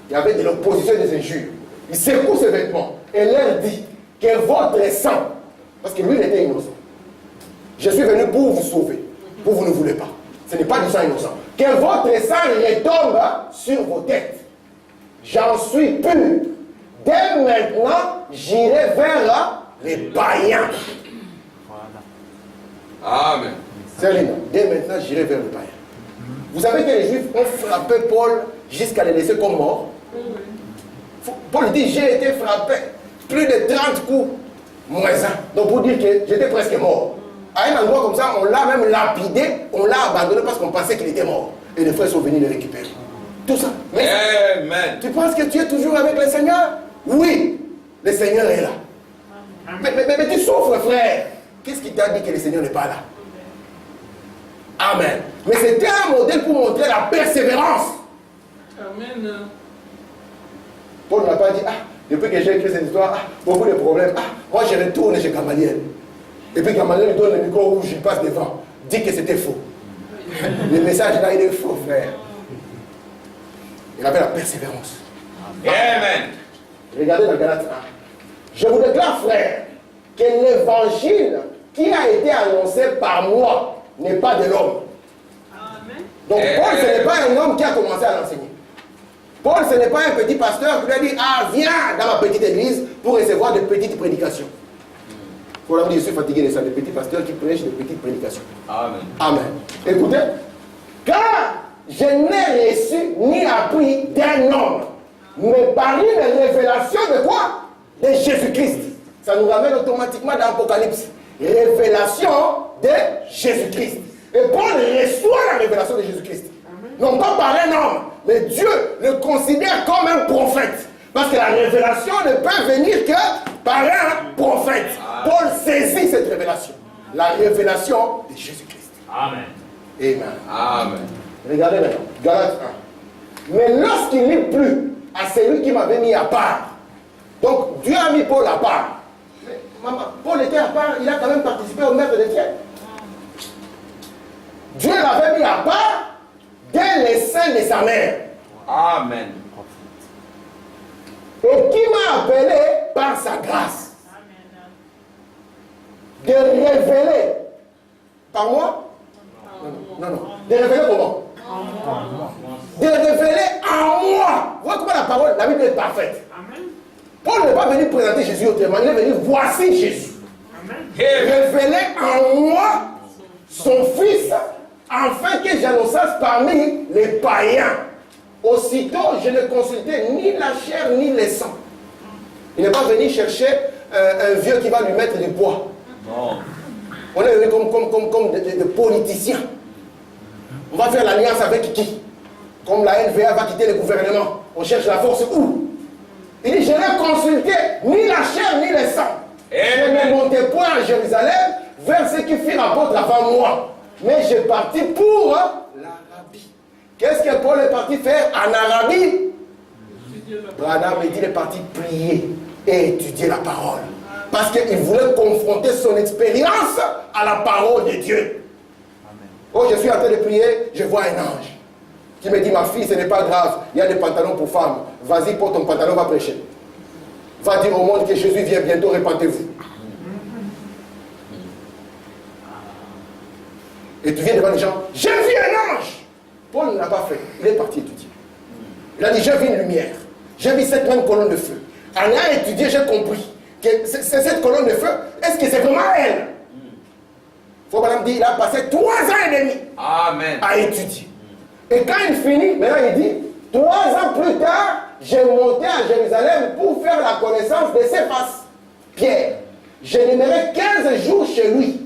Il y avait de l'opposition et des injures. Il secoue ses vêtements et leur dit que votre sang, parce que lui il était innocent. Je suis venu pour vous sauver. Vous ne voulez pas. Ce n'est pas du sang innocent. que votre sang retombe sur vos têtes. J'en suis pur. Dès maintenant, j'irai vers les païens.
Amen.
Sérieusement, dès maintenant, j'irai vers les païens. Vous savez que les Juifs ont frappé Paul jusqu'à le laisser comme mort. Paul dit, j'ai été frappé plus de 30 coups, moins un. Donc pour dire que j'étais presque mort. À un endroit comme ça, on l'a même lapidé, on l'a abandonné parce qu'on pensait qu'il était mort. Et les frères sont venus le récupérer. Tout ça. Mais
Amen.
tu penses que tu es toujours avec le Seigneur? Oui, le Seigneur est là. Mais tu souffres, frère. Qu'est-ce qui t'a dit que le Seigneur n'est pas là? Amen. Mais c'était un modèle pour montrer la persévérance.
Amen.
Paul n'a pas dit, depuis que j'ai écrit cette histoire, beaucoup de problèmes. Moi je retourne chez Gamaliel. Et puis Gamaliel lui donne le micro rouge, il passe devant. Dit que c'était faux. Le message là, il est faux, frère. Il avait la persévérance.
Amen.
Regardez dans Galates 1. Je vous déclare, frère, que l'évangile qui a été annoncé par moi n'est pas de l'homme. Donc Paul, ce n'est pas un homme qui a commencé à l'enseigner. Paul, ce n'est pas un petit pasteur qui lui a dit, viens dans ma petite église pour recevoir de petites prédications. Paul a dit, je suis fatigué de ça, des petits pasteurs qui prêchent de petites prédications.
Amen.
Amen. Écoutez, car je n'ai reçu ni appris d'un homme, mais par une révélation de quoi? De Jésus-Christ. Ça nous ramène automatiquement dans l'Apocalypse. Révélation de Jésus-Christ. Et Paul reçoit la révélation de Jésus-Christ. Non pas par un homme, mais Dieu le considère comme un prophète. Parce que la révélation ne peut venir que par un prophète. Paul saisit cette révélation. La révélation de Jésus-Christ.
Amen.
Amen.
Amen.
Regardez maintenant, Galates 1. Mais lorsqu'il n'est plus à celui qui m'avait mis à part, donc Dieu a mis Paul à part. Mais maman, Paul était à part, il a quand même participé au maître des tiens. Dieu l'avait mis à part dès les seins de sa mère.
Amen.
Et qui m'a appelé par sa grâce. De révéler. Par moi? Non. De révéler comment? De révéler en moi. Vous voyez comment la parole, la Bible est parfaite. Paul n'est pas venu présenter Jésus autrement. Il est venu, voici Jésus. Révéler en moi son Fils, afin que j'annonçasse parmi les païens. Aussitôt, je ne consultais ni la chair ni le sang. Il n'est pas venu chercher un vieux qui va lui mettre du poids.
Non.
On est venu comme des politiciens. On va faire l'alliance avec qui? Comme la LVA va quitter le gouvernement. On cherche la force où? Il dit, je n'ai consulté ni la chair ni le sang. Je ne montais point à Jérusalem vers ceux qui firent apôtres avant moi. Mais j'ai parti pour l'Arabie. Qu'est-ce que Paul est parti faire en Arabie? Branham dit qu'il est parti prier et étudier la parole. Parce qu'il voulait confronter son expérience à la parole de Dieu. Oh, je suis en train de prier, je vois un ange qui me dit, ma fille, ce n'est pas grave, il y a des pantalons pour femmes. Vas-y, porte ton pantalon, va prêcher. Va dire au monde que Jésus vient bientôt, répentez-vous. Et tu viens devant les gens, j'ai vu un ange. Paul ne l'a pas fait, il est parti étudier. Il a dit, j'ai vu une lumière, j'ai vu cette même colonne de feu. En ayant étudié, j'ai compris que c'est cette colonne de feu, est-ce que c'est vraiment elle? Faut madame dire, il a passé 3 ans et demi à étudier. Et quand il finit, maintenant il dit, 3 ans plus tard, j'ai monté à Jérusalem pour faire la connaissance de Céphas, Pierre. Je demeurai 15 jours chez lui.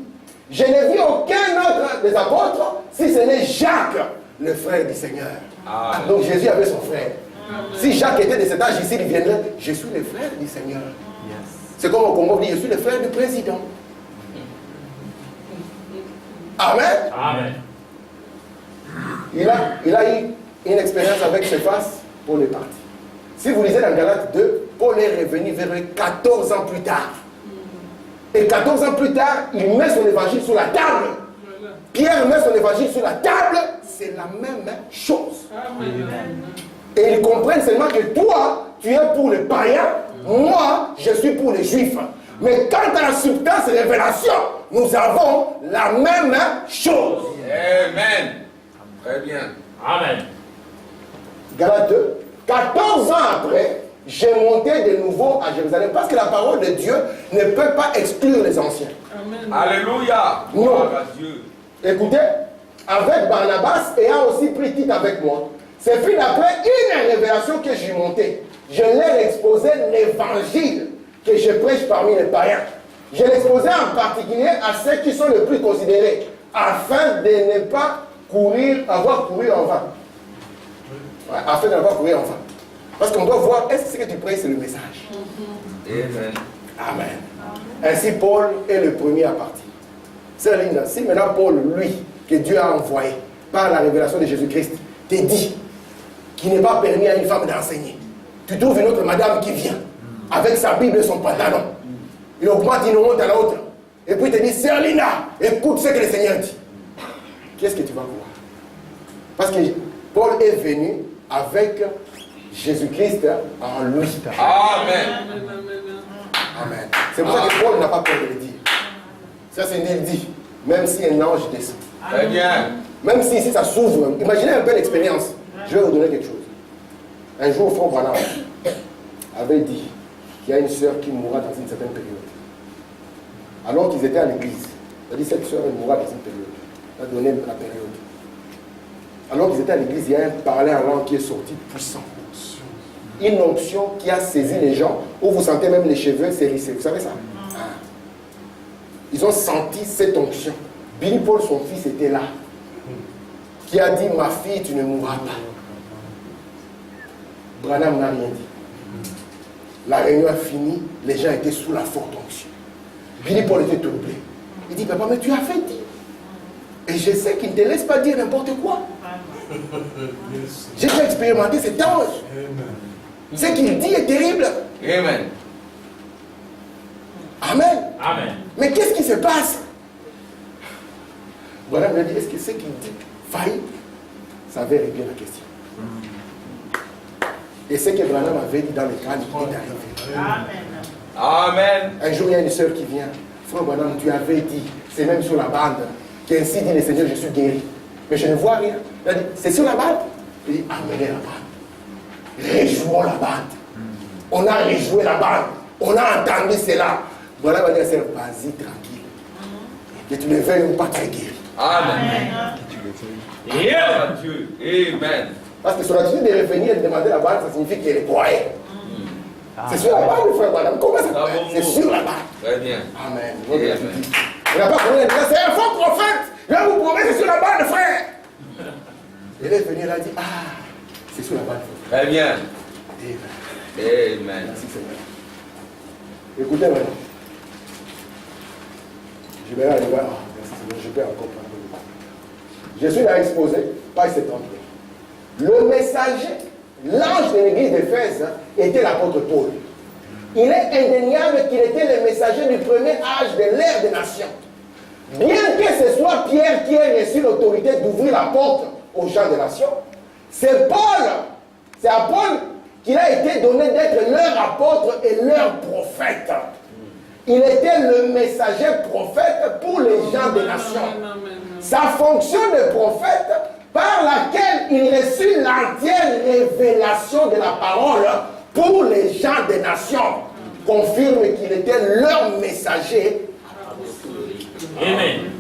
Je n'ai vu aucun autre des apôtres, si ce n'est Jacques, le frère du Seigneur. Donc Jésus avait son frère. Si Jacques était de cet âge ici, il viendrait, je suis le frère du Seigneur. C'est comme au Congo, dit, je suis le frère du président. Amen.
Amen.
Il a eu une expérience avec Céphas, Paul est parti. Si vous lisez dans Galates 2, Paul est revenu vers 14 ans plus tard. Et 14 ans plus tard, il met son évangile sur la table. Pierre met son évangile sur la table, c'est la même chose. Et ils comprennent seulement que toi, tu es pour les païens, moi, je suis pour les juifs. Mais quant à la substance et révélation, nous avons la même chose.
Amen. Très bien.
Amen.
Galates 2. 14 ans après, j'ai monté de nouveau à Jérusalem parce que la parole de Dieu ne peut pas exclure les anciens.
Amen.
Alléluia.
Non.
Gloire à Dieu.
Écoutez, avec Barnabas ayant aussi pris Tite avec moi, c'est puis d'après une révélation que j'ai montée. Je leur exposé l'évangile que je prêche parmi les païens. Je l'exposais en particulier à ceux qui sont les plus considérés, afin de ne pas avoir couru en vain. Ouais, afin de n'avoir couru en vain. Parce qu'on doit voir, est-ce que ce que tu prêches, c'est le message?
Amen.
Amen. Ainsi, Paul est le premier à partir. C'est Linda. Si maintenant Paul, lui, que Dieu a envoyé par la révélation de Jésus-Christ, te dit qu'il n'est pas permis à une femme d'enseigner, tu trouves une autre madame qui vient avec sa Bible et son pantalon. Il augmente d'une honte à l'autre. Et puis il te dit, Sœur Linda, écoute ce que le Seigneur dit. Qu'est-ce que tu vas voir? Parce que Paul est venu avec Jésus-Christ en lui.
Amen.
Amen. C'est pour ça que Paul n'a pas peur de le dire. Ça, c'est il dit, même si un ange descend.
Très bien.
Même si ici ça s'ouvre. Imaginez un peu l'expérience. Je vais vous donner quelque chose. Un jour, Frère Branham avait dit qu'il y a une sœur qui mourra dans une certaine période. Alors qu'ils étaient à l'église, il a dit cette sœur elle mourra dans une période. Il a donné la période. Alors qu'ils étaient à l'église, il y a un parler en langue qui est sorti puissant. Une onction qui a saisi les gens, où vous sentez même les cheveux s'hérisser. Vous savez ça? Ils ont senti cette onction. Billy Paul, son fils, était là. Qui a dit, ma fille, tu ne mourras pas. Branham n'a rien dit. La réunion a fini, les gens étaient sous la forte onction. Billy Paul était troublé. Il dit, papa, mais tu as fait dire. Et je sais qu'il ne te laisse pas dire n'importe quoi. J'ai déjà expérimenté cet ange. Ce qu'il dit est terrible.
Amen.
Amen.
Amen.
Mais qu'est-ce qui se passe? Voilà, il a dit, est-ce que ce qu'il dit faillit? Ça avait réglé la question. Et ce que Branham avait dit dans le cadre est arrivé.
Amen.
Amen.
Un jour, il y a une sœur qui vient. Frère Branham, tu avais dit, c'est même sur la bande, qu'ainsi dit le Seigneur, je suis guéri. Mais je ne vois rien. Il a dit, c'est sur la bande? Il dit, amenez la bande. Réjouons la bande. On a réjoui la bande. On a entendu cela. Voilà, va dire, vas-y, tranquille. Que tu ne veuilles pas te guérir.
Amen. Gloire à Dieu. Amen.
Parce que son attitude de revenir et de demander la bande, ça signifie qu'elle croyait. C'est sur la bande, frère madame. Comment ça peut être? C'est sur la bande.
Très bien.
Amen.
Amen.
Il n'a pas connu, c'est un faux prophète. Je vous promets, c'est sur la bande, frère. Il est venu, il a dit, ah, c'est sur la bande, frère.
Très bien.
Amen.
Amen.
Merci Seigneur. Écoutez maintenant. Je vais arriver. Ah, merci Seigneur, je vais encore prendre le temps. Je suis là exposé, page 73. Le messager, l'ange de l'église d'Éphèse, était l'apôtre Paul. Il est indéniable qu'il était le messager du premier âge de l'ère des nations. Bien que ce soit Pierre qui ait reçu l'autorité d'ouvrir la porte aux gens des nations, c'est Paul, c'est à Paul qu'il a été donné d'être leur apôtre et leur prophète. Il était le messager prophète pour les gens des nations. Sa fonction de prophète, par laquelle il reçut l'entière révélation de la parole pour les gens des nations, confirme qu'il était leur messager.
Amen.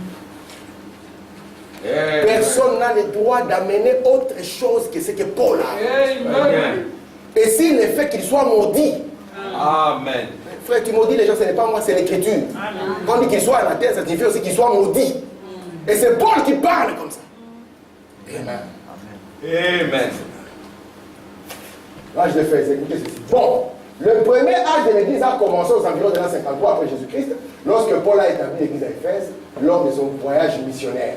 Personne n'a le droit d'amener autre chose que ce que Paul a.
Amen.
Et s'il est fait qu'il soit maudit.
Amen.
Frère, tu maudis les gens, ce n'est pas moi, c'est l'écriture. Quand on dit qu'il soit à la terre, ça signifie aussi qu'il soit maudit. Et c'est Paul qui parle comme ça. Amen.
Amen.
Là, je l'ai fait, écoutez ceci. Bon, le premier âge de l'église a commencé aux environs de l'an 53 après Jésus-Christ, lorsque Paul a établi l'église à Éphèse lors de son voyage missionnaire.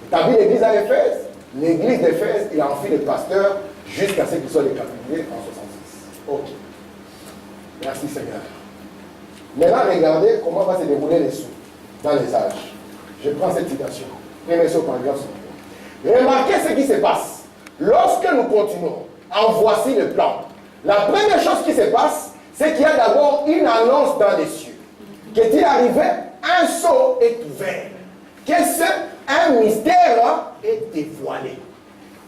Établi l'église à Éphèse, l'église d'Éphèse, il a enfuit les pasteurs jusqu'à ce qu'il soit décapité en 66. Ok. Merci Seigneur. Maintenant, regardez comment va se dérouler les sous dans les âges. Je prends cette citation. Premier sur paragraphe 1. Remarquez ce qui se passe. Lorsque nous continuons, en voici le plan. La première chose qui se passe, c'est qu'il y a d'abord une annonce dans les cieux. Qu'est-il arrivé? Un sceau est ouvert. Qu'est-ce? Un mystère est dévoilé.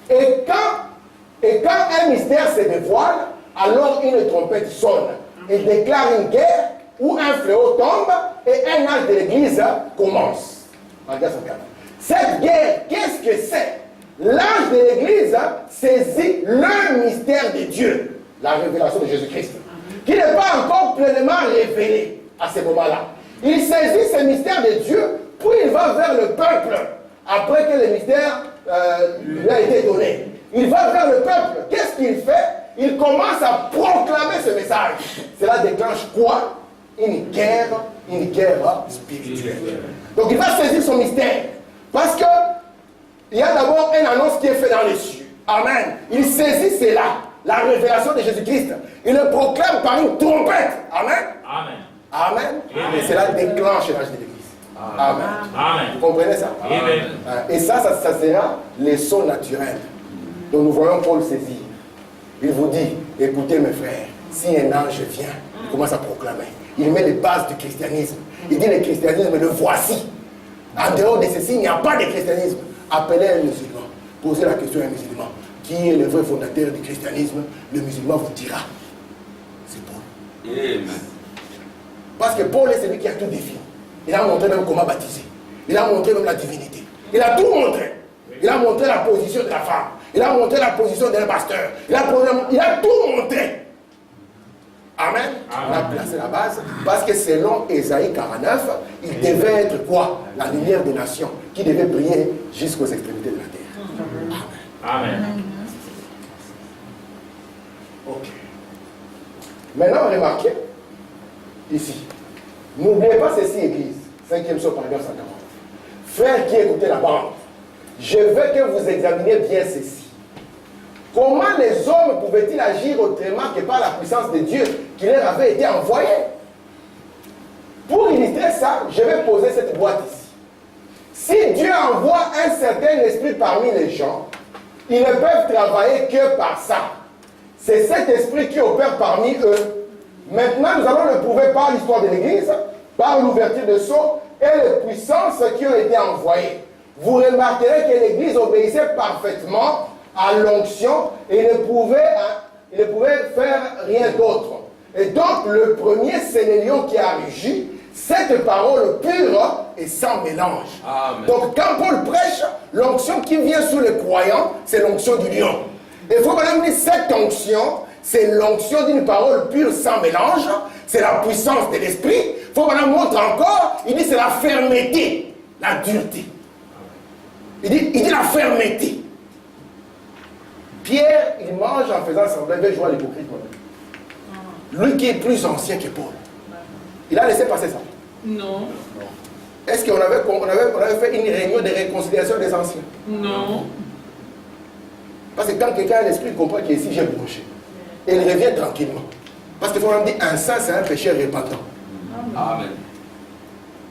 Et quand un mystère se dévoile, alors une trompette sonne et déclare une guerre où un fléau tombe et un âge de l'Église commence. Cette guerre, qu'est-ce que c'est? L'âge de l'Église saisit le mystère de Dieu, la révélation de Jésus-Christ, qui n'est pas encore pleinement révélé à ce moment-là. Il saisit ce mystère de Dieu, puis il va vers le peuple, après que le mystère lui a été donné. Il va vers le peuple. Qu'est-ce qu'il fait? Il commence à proclamer ce message. Cela déclenche quoi? Une guerre spirituelle. Donc il va saisir son mystère. Parce que il y a d'abord une annonce qui est faite dans les cieux. Amen. Il saisit cela, la révélation de Jésus-Christ. Il le proclame par une trompette. Amen.
Amen.
Amen. Et cela déclenche l'âge de l'Église. Amen.
Amen.
Vous comprenez ça?
Amen.
Et ça sera les sons naturels. Donc nous voyons Paul saisir. Il vous dit, écoutez mes frères, si un ange vient, il commence à proclamer. Il met les bases du christianisme. Il dit le christianisme, le voici. En dehors de ceci, il n'y a pas de christianisme. Appelez un musulman. Posez la question à un musulman. Qui est le vrai fondateur du christianisme? Le musulman vous dira. C'est Paul.
Amen.
Parce que Paul est celui qui a tout défini. Il a montré même comment baptiser. Il a montré même la divinité. Il a tout montré. Il a montré la position de la femme. Il a montré la position d'un pasteur. Il a tout montré. Amen. On a placé la base. Parce que selon Ésaïe 49, il devait être quoi? La lumière des nations qui devait briller jusqu'aux extrémités de la terre.
Amen. Amen.
Ok. Maintenant, remarquez ici. N'oubliez pas ceci, Église. 5e saut, paragraphe 140. Frères qui écoutez la bande, je veux que vous examiniez bien ceci. Comment les hommes pouvaient-ils agir autrement que par la puissance de Dieu qui leur avait été envoyée? Pour illustrer ça, je vais poser cette boîte ici. Si Dieu envoie un certain esprit parmi les gens, ils ne peuvent travailler que par ça. C'est cet esprit qui opère parmi eux. Maintenant, nous allons le prouver par l'histoire de l'Église, par l'ouverture de sceaux et les puissances qui ont été envoyées. Vous remarquerez que l'Église obéissait parfaitement à l'onction et ne pouvait faire rien d'autre. Et donc, le premier, c'est le lion qui a rugi, cette parole pure et sans mélange.
Amen.
Donc, quand Paul prêche, l'onction qui vient sur les croyants, c'est l'onction du lion. Et il faut maintenant dire, cette onction, c'est l'onction d'une parole pure sans mélange, c'est la puissance de l'esprit. Il faut maintenant montrer encore, il dit c'est la fermeté, la dureté. Il dit la fermeté. Pierre, il mange en faisant semblant, il veut jouer à l'hypocrite. Lui qui est plus ancien que Paul. Il a laissé passer ça.
Non.
Est-ce qu'on avait fait une réunion de réconciliation des anciens?
Non.
Parce que quand quelqu'un a l'esprit, il comprend qu'ici j'ai bronché. Et il revient tranquillement. Parce qu'il faut même dire, un saint, c'est un pécheur repentant.
Amen.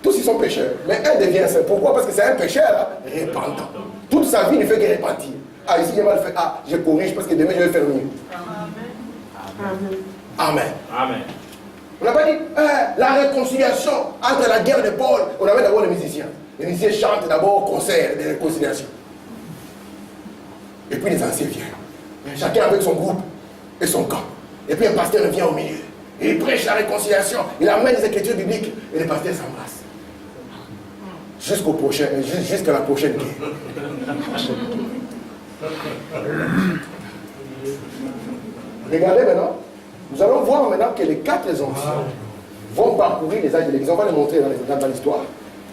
Tous ils sont pécheurs. Mais un devient saint. Pourquoi? Parce que c'est un pécheur repentant. Toute sa vie, il ne fait que repentir. Ah, ici j'ai mal fait. Ah, je corrige parce que demain je vais faire mieux. Amen. Amen.
Amen.
On n'a pas dit la réconciliation entre la guerre de Paul. On avait d'abord les musiciens. Les musiciens chantent d'abord au concert de réconciliation. Et puis les anciens viennent. Chacun avec son groupe et son camp. Et puis un pasteur vient au milieu. Et il prêche la réconciliation. Il amène les écritures bibliques. Et les pasteurs s'embrassent. Jusqu'à la prochaine guerre. Regardez maintenant. Nous allons voir maintenant que les 4 anciens vont parcourir les âges de l'Église. On va les montrer dans l'histoire.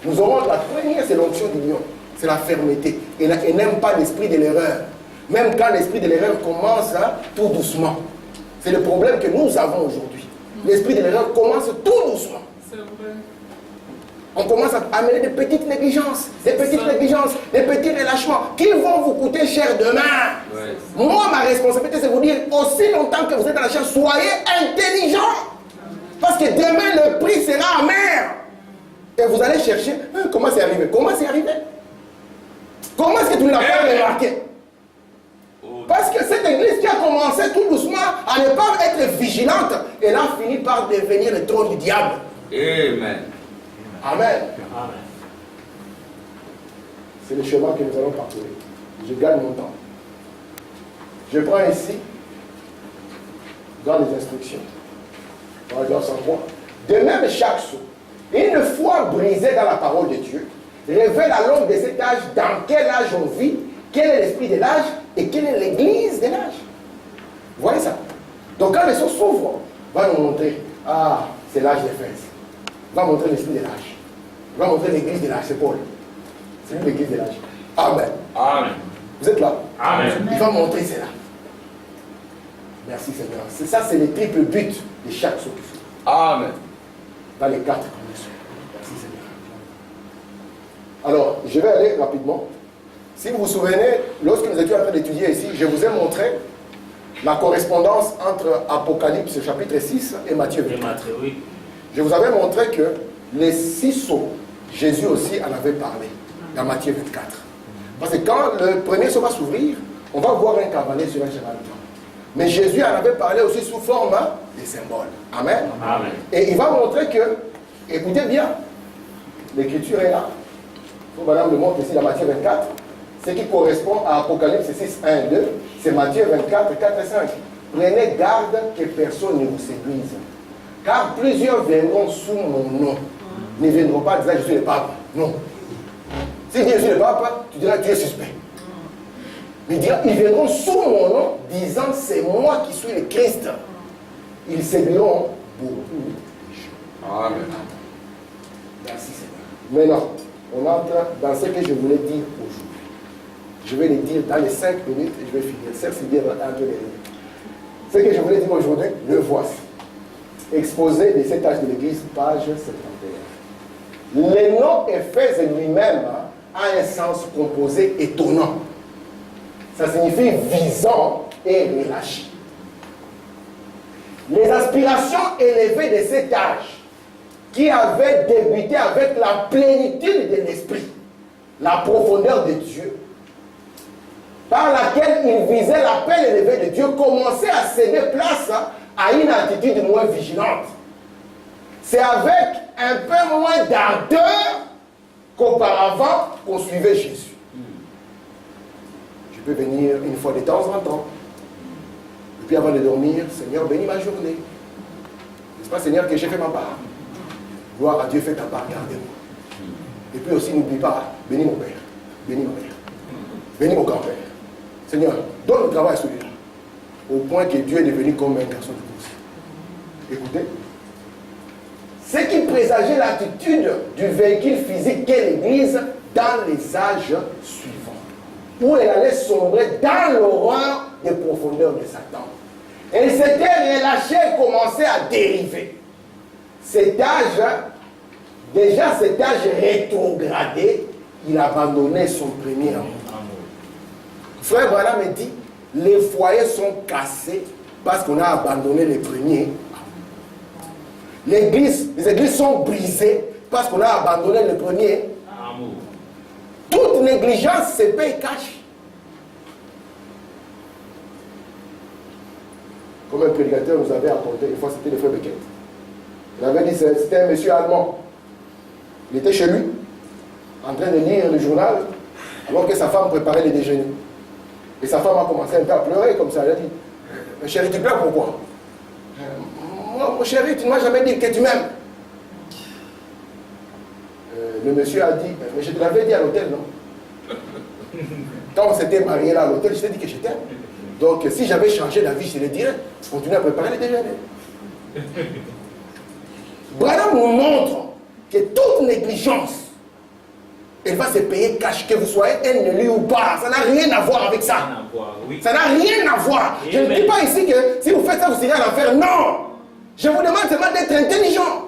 Nous aurons la première, c'est l'onction d'union. C'est la fermeté. Et n'aime pas l'esprit de l'erreur. Même quand l'esprit de l'erreur commence tout doucement. C'est le problème que nous avons aujourd'hui. L'esprit de l'erreur commence tout doucement.
C'est vrai.
On commence à amener des petites négligences, des petits relâchements qui vont vous coûter cher demain.
Ouais.
Moi, ma responsabilité, c'est de vous dire, aussi longtemps que vous êtes dans la chair, soyez intelligents. Parce que demain, le prix sera amer. Et vous allez chercher, comment c'est arrivé? Comment c'est arrivé? Comment est-ce que tu ne l'as pas remarqué? Parce que cette église qui a commencé tout doucement à ne pas être vigilante, elle a fini par devenir le trône du diable.
Amen.
Amen.
Amen.
C'est le chemin que nous allons parcourir. Je gagne mon temps. Je prends ici, dans les instructions, paragraphe 103. De même, chaque sceau, une fois brisé dans la parole de Dieu, révèle à l'homme de cet âge dans quel âge on vit, quel est l'esprit de l'âge et quelle est l'église de l'âge. Vous voyez ça? Donc quand les sceaux s'ouvrent, va nous montrer, ah, c'est l'âge d'Éphèse. Va montrer l'esprit de l'âge. Va montrer l'église de l'âge, c'est Paul. C'est lui l'église de l'âge. Amen.
Amen.
Vous êtes là?
Amen.
Il va montrer cela. Merci Seigneur. Ça, c'est le triple but de chaque sceau qui s'ouvre.
Amen.
Dans les 4 conditions. Merci Seigneur. Alors, je vais aller rapidement. Si vous vous souvenez, lorsque nous étions en train d'étudier ici, je vous ai montré la correspondance entre Apocalypse chapitre 6 et Matthieu 24.
Oui.
Je vous avais montré que les 6 sceaux, Jésus aussi en avait parlé dans Matthieu 24. Parce que quand le premier sceau va s'ouvrir, on va voir un cavalier sur un cheval blanc. Mais Jésus en avait parlé aussi sous forme de symbole. Amen.
Amen.
Et il va montrer que, écoutez bien, l'écriture est là. Madame le montre ici dans Matthieu 24. Ce qui correspond à Apocalypse 6, 1 et 2, c'est Matthieu 24, 4 et 5. Prenez garde que personne ne vous séduise. Car plusieurs viendront sous mon nom. Ne viendront pas disant je suis le pape. Non. Si je suis le pape, tu diras tu es suspect. Mais ils viendront sous mon nom disant c'est moi qui suis le Christ. Ils séduiront beaucoup.
Amen.
Merci Seigneur. Maintenant, on entre dans ce que je voulais dire aujourd'hui. Je vais le dire dans les 5 minutes et je vais finir. C'est bien entre les lignes. Ce que je voulais dire aujourd'hui, le voici. Exposé de cet âge de l'Église, page 71. Le nom Éphèse lui-même a un sens composé étonnant. Ça signifie visant et relâché. Les aspirations élevées de cet âge, qui avait débuté avec la plénitude de l'esprit, la profondeur de Dieu, par laquelle il visait l'appel élevé de Dieu, commençait à céder place à une attitude moins vigilante. C'est avec un peu moins d'ardeur qu'auparavant qu'on suivait Jésus. Je peux venir une fois de temps en temps. Et puis avant de dormir, Seigneur, bénis ma journée. N'est-ce pas, Seigneur, que j'ai fait ma part? Gloire à Dieu, fais ta part, gardez-moi. Et puis aussi, n'oublie pas, bénis mon père, bénis ma mère, bénis mon grand-père. Seigneur, donne le travail à celui-là. Au point que Dieu est devenu comme un garçon de course. Écoutez. Ce qui présageait l'attitude du véhicule physique qu'est l'Église dans les âges suivants, où elle allait sombrer dans l'horreur des profondeurs de Satan. Elle s'était relâchée et commençait à dériver. Cet âge, déjà cet âge rétrogradé, il abandonnait son premier amour. Frère Branham me dit, les foyers sont cassés parce qu'on a abandonné les premiers. Les églises sont brisées parce qu'on a abandonné le premier amour. Toute négligence se paye cash. Comme un prédicateur nous avait raconté, une fois c'était le frère Beckett. Il avait dit, c'était un monsieur allemand. Il était chez lui, en train de lire le journal, alors que sa femme préparait le déjeuner. Et sa femme a commencé un peu à pleurer comme ça. Elle a dit, mais chérie, tu pleures pourquoi? Moi, mon chéri, tu ne m'as jamais dit que tu m'aimes. Le monsieur a dit, mais je te l'avais dit à l'hôtel, non? Quand on s'était marié là à l'hôtel, je t'ai dit que je t'aime. Donc, si j'avais changé d'avis, je te le dirais. Continue à préparer le déjeuner. Branham nous montre que toute négligence, elle va se payer cash, que vous soyez un élu ou pas. Ça n'a rien à voir avec ça. Ça n'a rien à voir. Je ne dis pas ici que si vous faites ça, vous irez à l'enfer. Non. Je vous demande seulement d'être intelligent.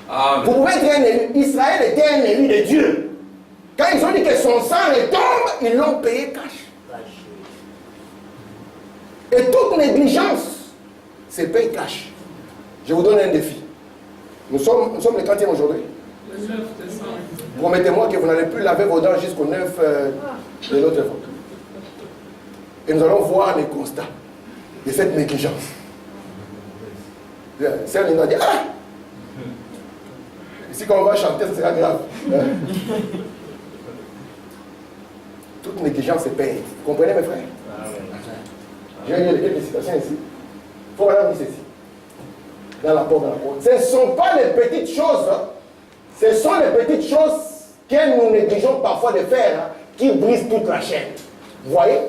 Amen. Vous pouvez être un élu. Israël était un élu de Dieu. Quand ils ont dit que son sang retombe, ils l'ont payé cash. Et toute négligence se paye cash. Je vous donne un défi. Nous sommes le 30e aujourd'hui.
Le 9 décembre.
Promettez-moi que vous n'allez plus laver vos dents jusqu'au 9 de l'autre fois. Et nous allons voir les constats de cette négligence. Celle nous a dit, ah! Ici quand on va chanter, ça sera grave. Toute toute négligence se paye. Vous comprenez mes frères? Je vais lire quelques citations ici. Il faut vraiment dire ceci. Dans la porte, ce ne sont pas les petites choses, hein. Ce sont les petites choses que nous négligeons parfois de faire, hein, qui brisent toute la chaîne. Vous voyez?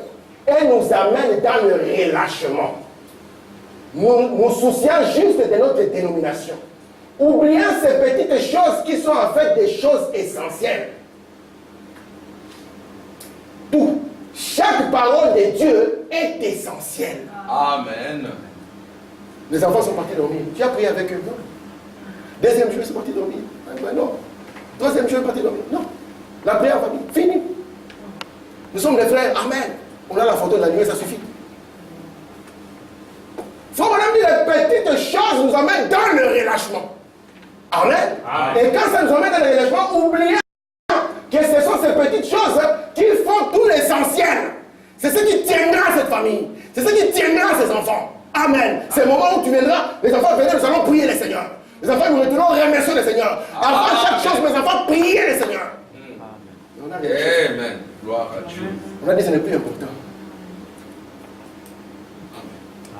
Et nous amènent dans le relâchement. Nous soucions juste de notre dénomination. Oubliant ces petites choses qui sont en fait des choses essentielles. Tout. Chaque parole de Dieu est essentielle.
Amen.
Les enfants sont partis dormir. Tu as prié avec eux? Non. Deuxième jour, ils sont partis dormir. Ben non. Troisième jour, ils sont partis dormir. Non. La prière en famille, fini. Nous sommes des frères. Amen. On a la photo de la nuée, ça suffit. Il faut même dire les petites choses nous amènent dans le relâchement. Amen. Amen. Et quand ça nous amène dans le relâchement, oubliez que ce sont ces petites choses qui font tout l'essentiel. C'est ce qui tiendra cette famille. C'est ce qui tiendra ces enfants. Amen. C'est le moment où tu viendras, les enfants viendront, nous allons prier le Seigneur. Les enfants, nous retenons, remercions le Seigneur. Avant chaque chose, mes enfants, priez le Seigneur.
Amen. Gloire à Dieu.
On a dit que ce n'est plus important.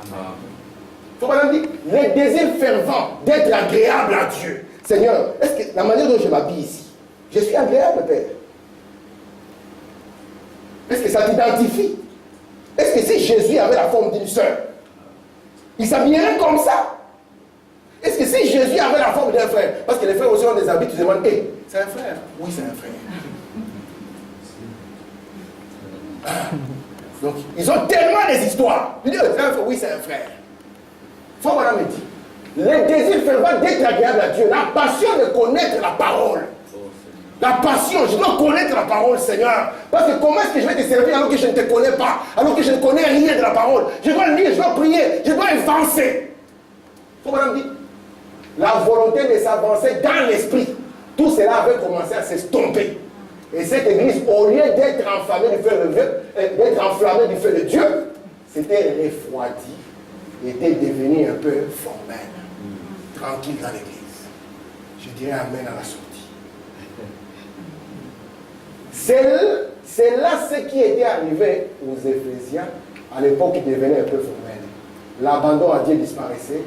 Il faut maintenant dire, le désir fervent d'être agréable à Dieu. Seigneur, est-ce que la manière dont je m'habille ici, je suis agréable, Père? Est-ce que ça t'identifie? Est-ce que si Jésus avait la forme d'une sœur, il s'habillerait comme ça? Est-ce que si Jésus avait la forme d'un frère, parce que les frères aussi ont des habits, tu te demandes, hé, c'est un frère? Oui, c'est un frère. Donc, ils ont tellement des histoires. Tu dis, c'est un frère? Oui, c'est un frère. Il faut voilà me dire, le désir fervent d'être agréable à Dieu, la passion de connaître la parole. La passion, je dois connaître la parole, Seigneur. Parce que comment est-ce que je vais te servir alors que je ne te connais pas, alors que je ne connais rien de la parole? Je dois lire, je dois prier, je dois avancer. Il faut vraiment dire, la volonté de s'avancer dans l'esprit, tout cela avait commencé à s'estomper. Et cette église, au lieu d'être enflammée du feu de Dieu, s'était refroidie et était devenue un peu formelle, tranquille dans l'église. Je dirais amen à la sortie. C'est là ce qui était arrivé aux Éphésiens, à l'époque qui devenait un peu formel. L'abandon à Dieu disparaissait,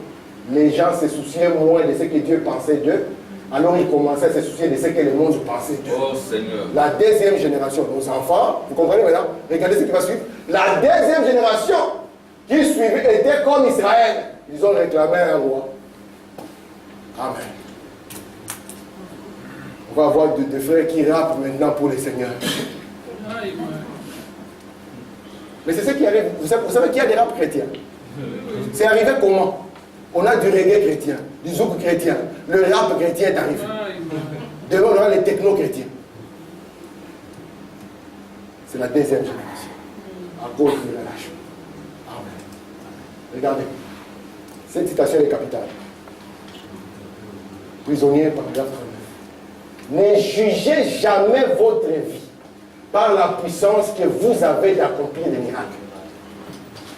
les gens se souciaient moins de ce que Dieu pensait d'eux, alors ils commençaient à se soucier de ce que le monde pensait d'eux.
Oh Seigneur.
La deuxième génération, nos enfants, vous comprenez maintenant? Regardez ce qui va suivre. La deuxième génération qui suivait était comme Israël. Ils ont réclamé un roi. Amen. On va avoir des frères qui rappent maintenant pour le Seigneur. Mais c'est ce qui arrive. Vous savez qu'il y a des raps chrétiens. C'est arrivé comment? On a du reggae chrétien, du zouk chrétien. Le rap chrétien est arrivé. Demain, on aura les techno chrétiens. C'est la deuxième génération. À cause du relâchement. Amen. Regardez. Cette citation est capitale. Prisonnier, paragraphe 39. Ne jugez jamais votre vie par la puissance que vous avez d'accomplir des miracles.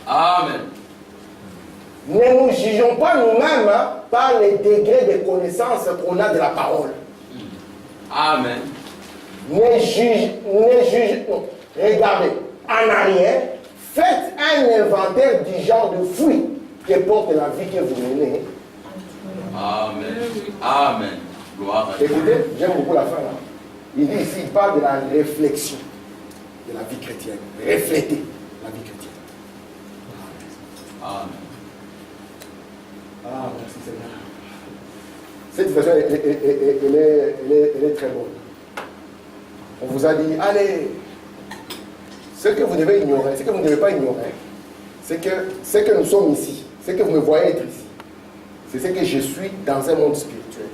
Amen.
Ne nous jugeons pas nous-mêmes par les degrés de connaissance qu'on a de la parole.
Amen.
Regardez, en arrière, faites un inventaire du genre de fruits que porte la vie que vous menez.
Amen. Amen. Gloire à Dieu.
Écoutez, j'aime beaucoup la fin là. Il dit ici, il parle de la réflexion de la vie chrétienne. Refléter la vie chrétienne.
Amen.
Ah, merci Seigneur. Cette situation, elle est très bonne. On vous a dit, allez, ce que vous devez ignorer, ce que vous ne devez pas ignorer, c'est que nous sommes ici, ce que vous me voyez être ici, c'est ce que je suis dans un monde spirituel.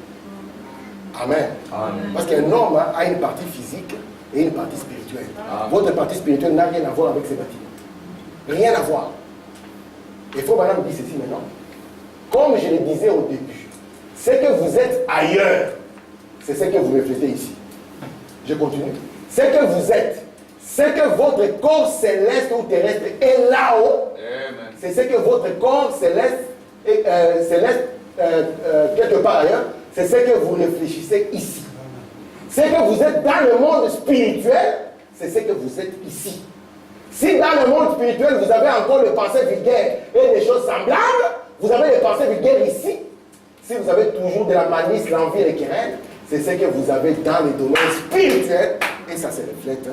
Amen. Amen. Parce qu'un homme a une partie physique et une partie spirituelle. Amen. Votre partie spirituelle n'a rien à voir avec ces bâtiments. Rien à voir. Il faut maintenant me dire ceci maintenant. Comme je le disais au début, ce que vous êtes ailleurs, c'est ce que vous reflétez ici. Je continue. Ce que vous êtes, ce que votre corps céleste ou terrestre est là-haut, c'est ce que votre corps céleste, quelque part ailleurs, c'est ce que vous réfléchissez ici. Ce que vous êtes dans le monde spirituel, c'est ce que vous êtes ici. Si dans le monde spirituel, vous avez encore des pensées vulgaires et des choses semblables, vous avez des pensées vulgaires ici. Si vous avez toujours de la malice, l'envie et les querelles, c'est ce que vous avez dans les domaines spirituels et ça se reflète.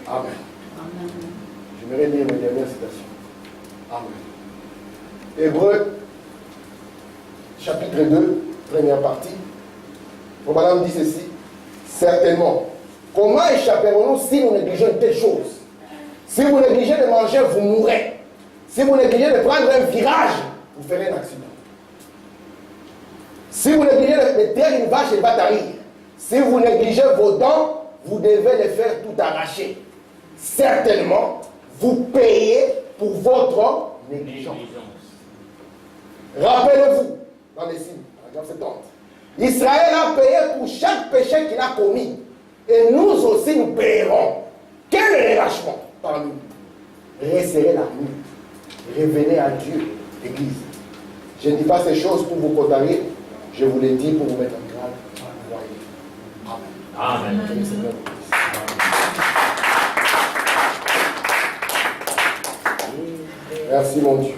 Amen. J'aimerais lire mes dernières citations. Amen. Hébreux, chapitre 2, première partie. Mon madame dit ceci. Certainement. Comment échapperons-nous si nous négligeons une telle chose? Si vous négligez de manger, vous mourrez. Si vous négligez de prendre un virage, vous ferez un accident. Si vous négligez de taire une vache, elle va tarir. Si vous négligez vos dents, vous devez les faire tout arracher. Certainement, vous payez pour votre négligence. Rappelez-vous, dans les signes, par exemple 70, Israël a payé pour chaque péché qu'il a commis. Et nous aussi, nous payerons. Quel relâchement parmi nous? Resserrez la nuit. Révélez à Dieu, l'Église. Je ne dis pas ces choses pour vous contrarier. Je vous les dis pour vous mettre en garde. Amen. Amen. Merci mon Dieu.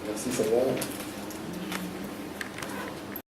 Merci Seigneur.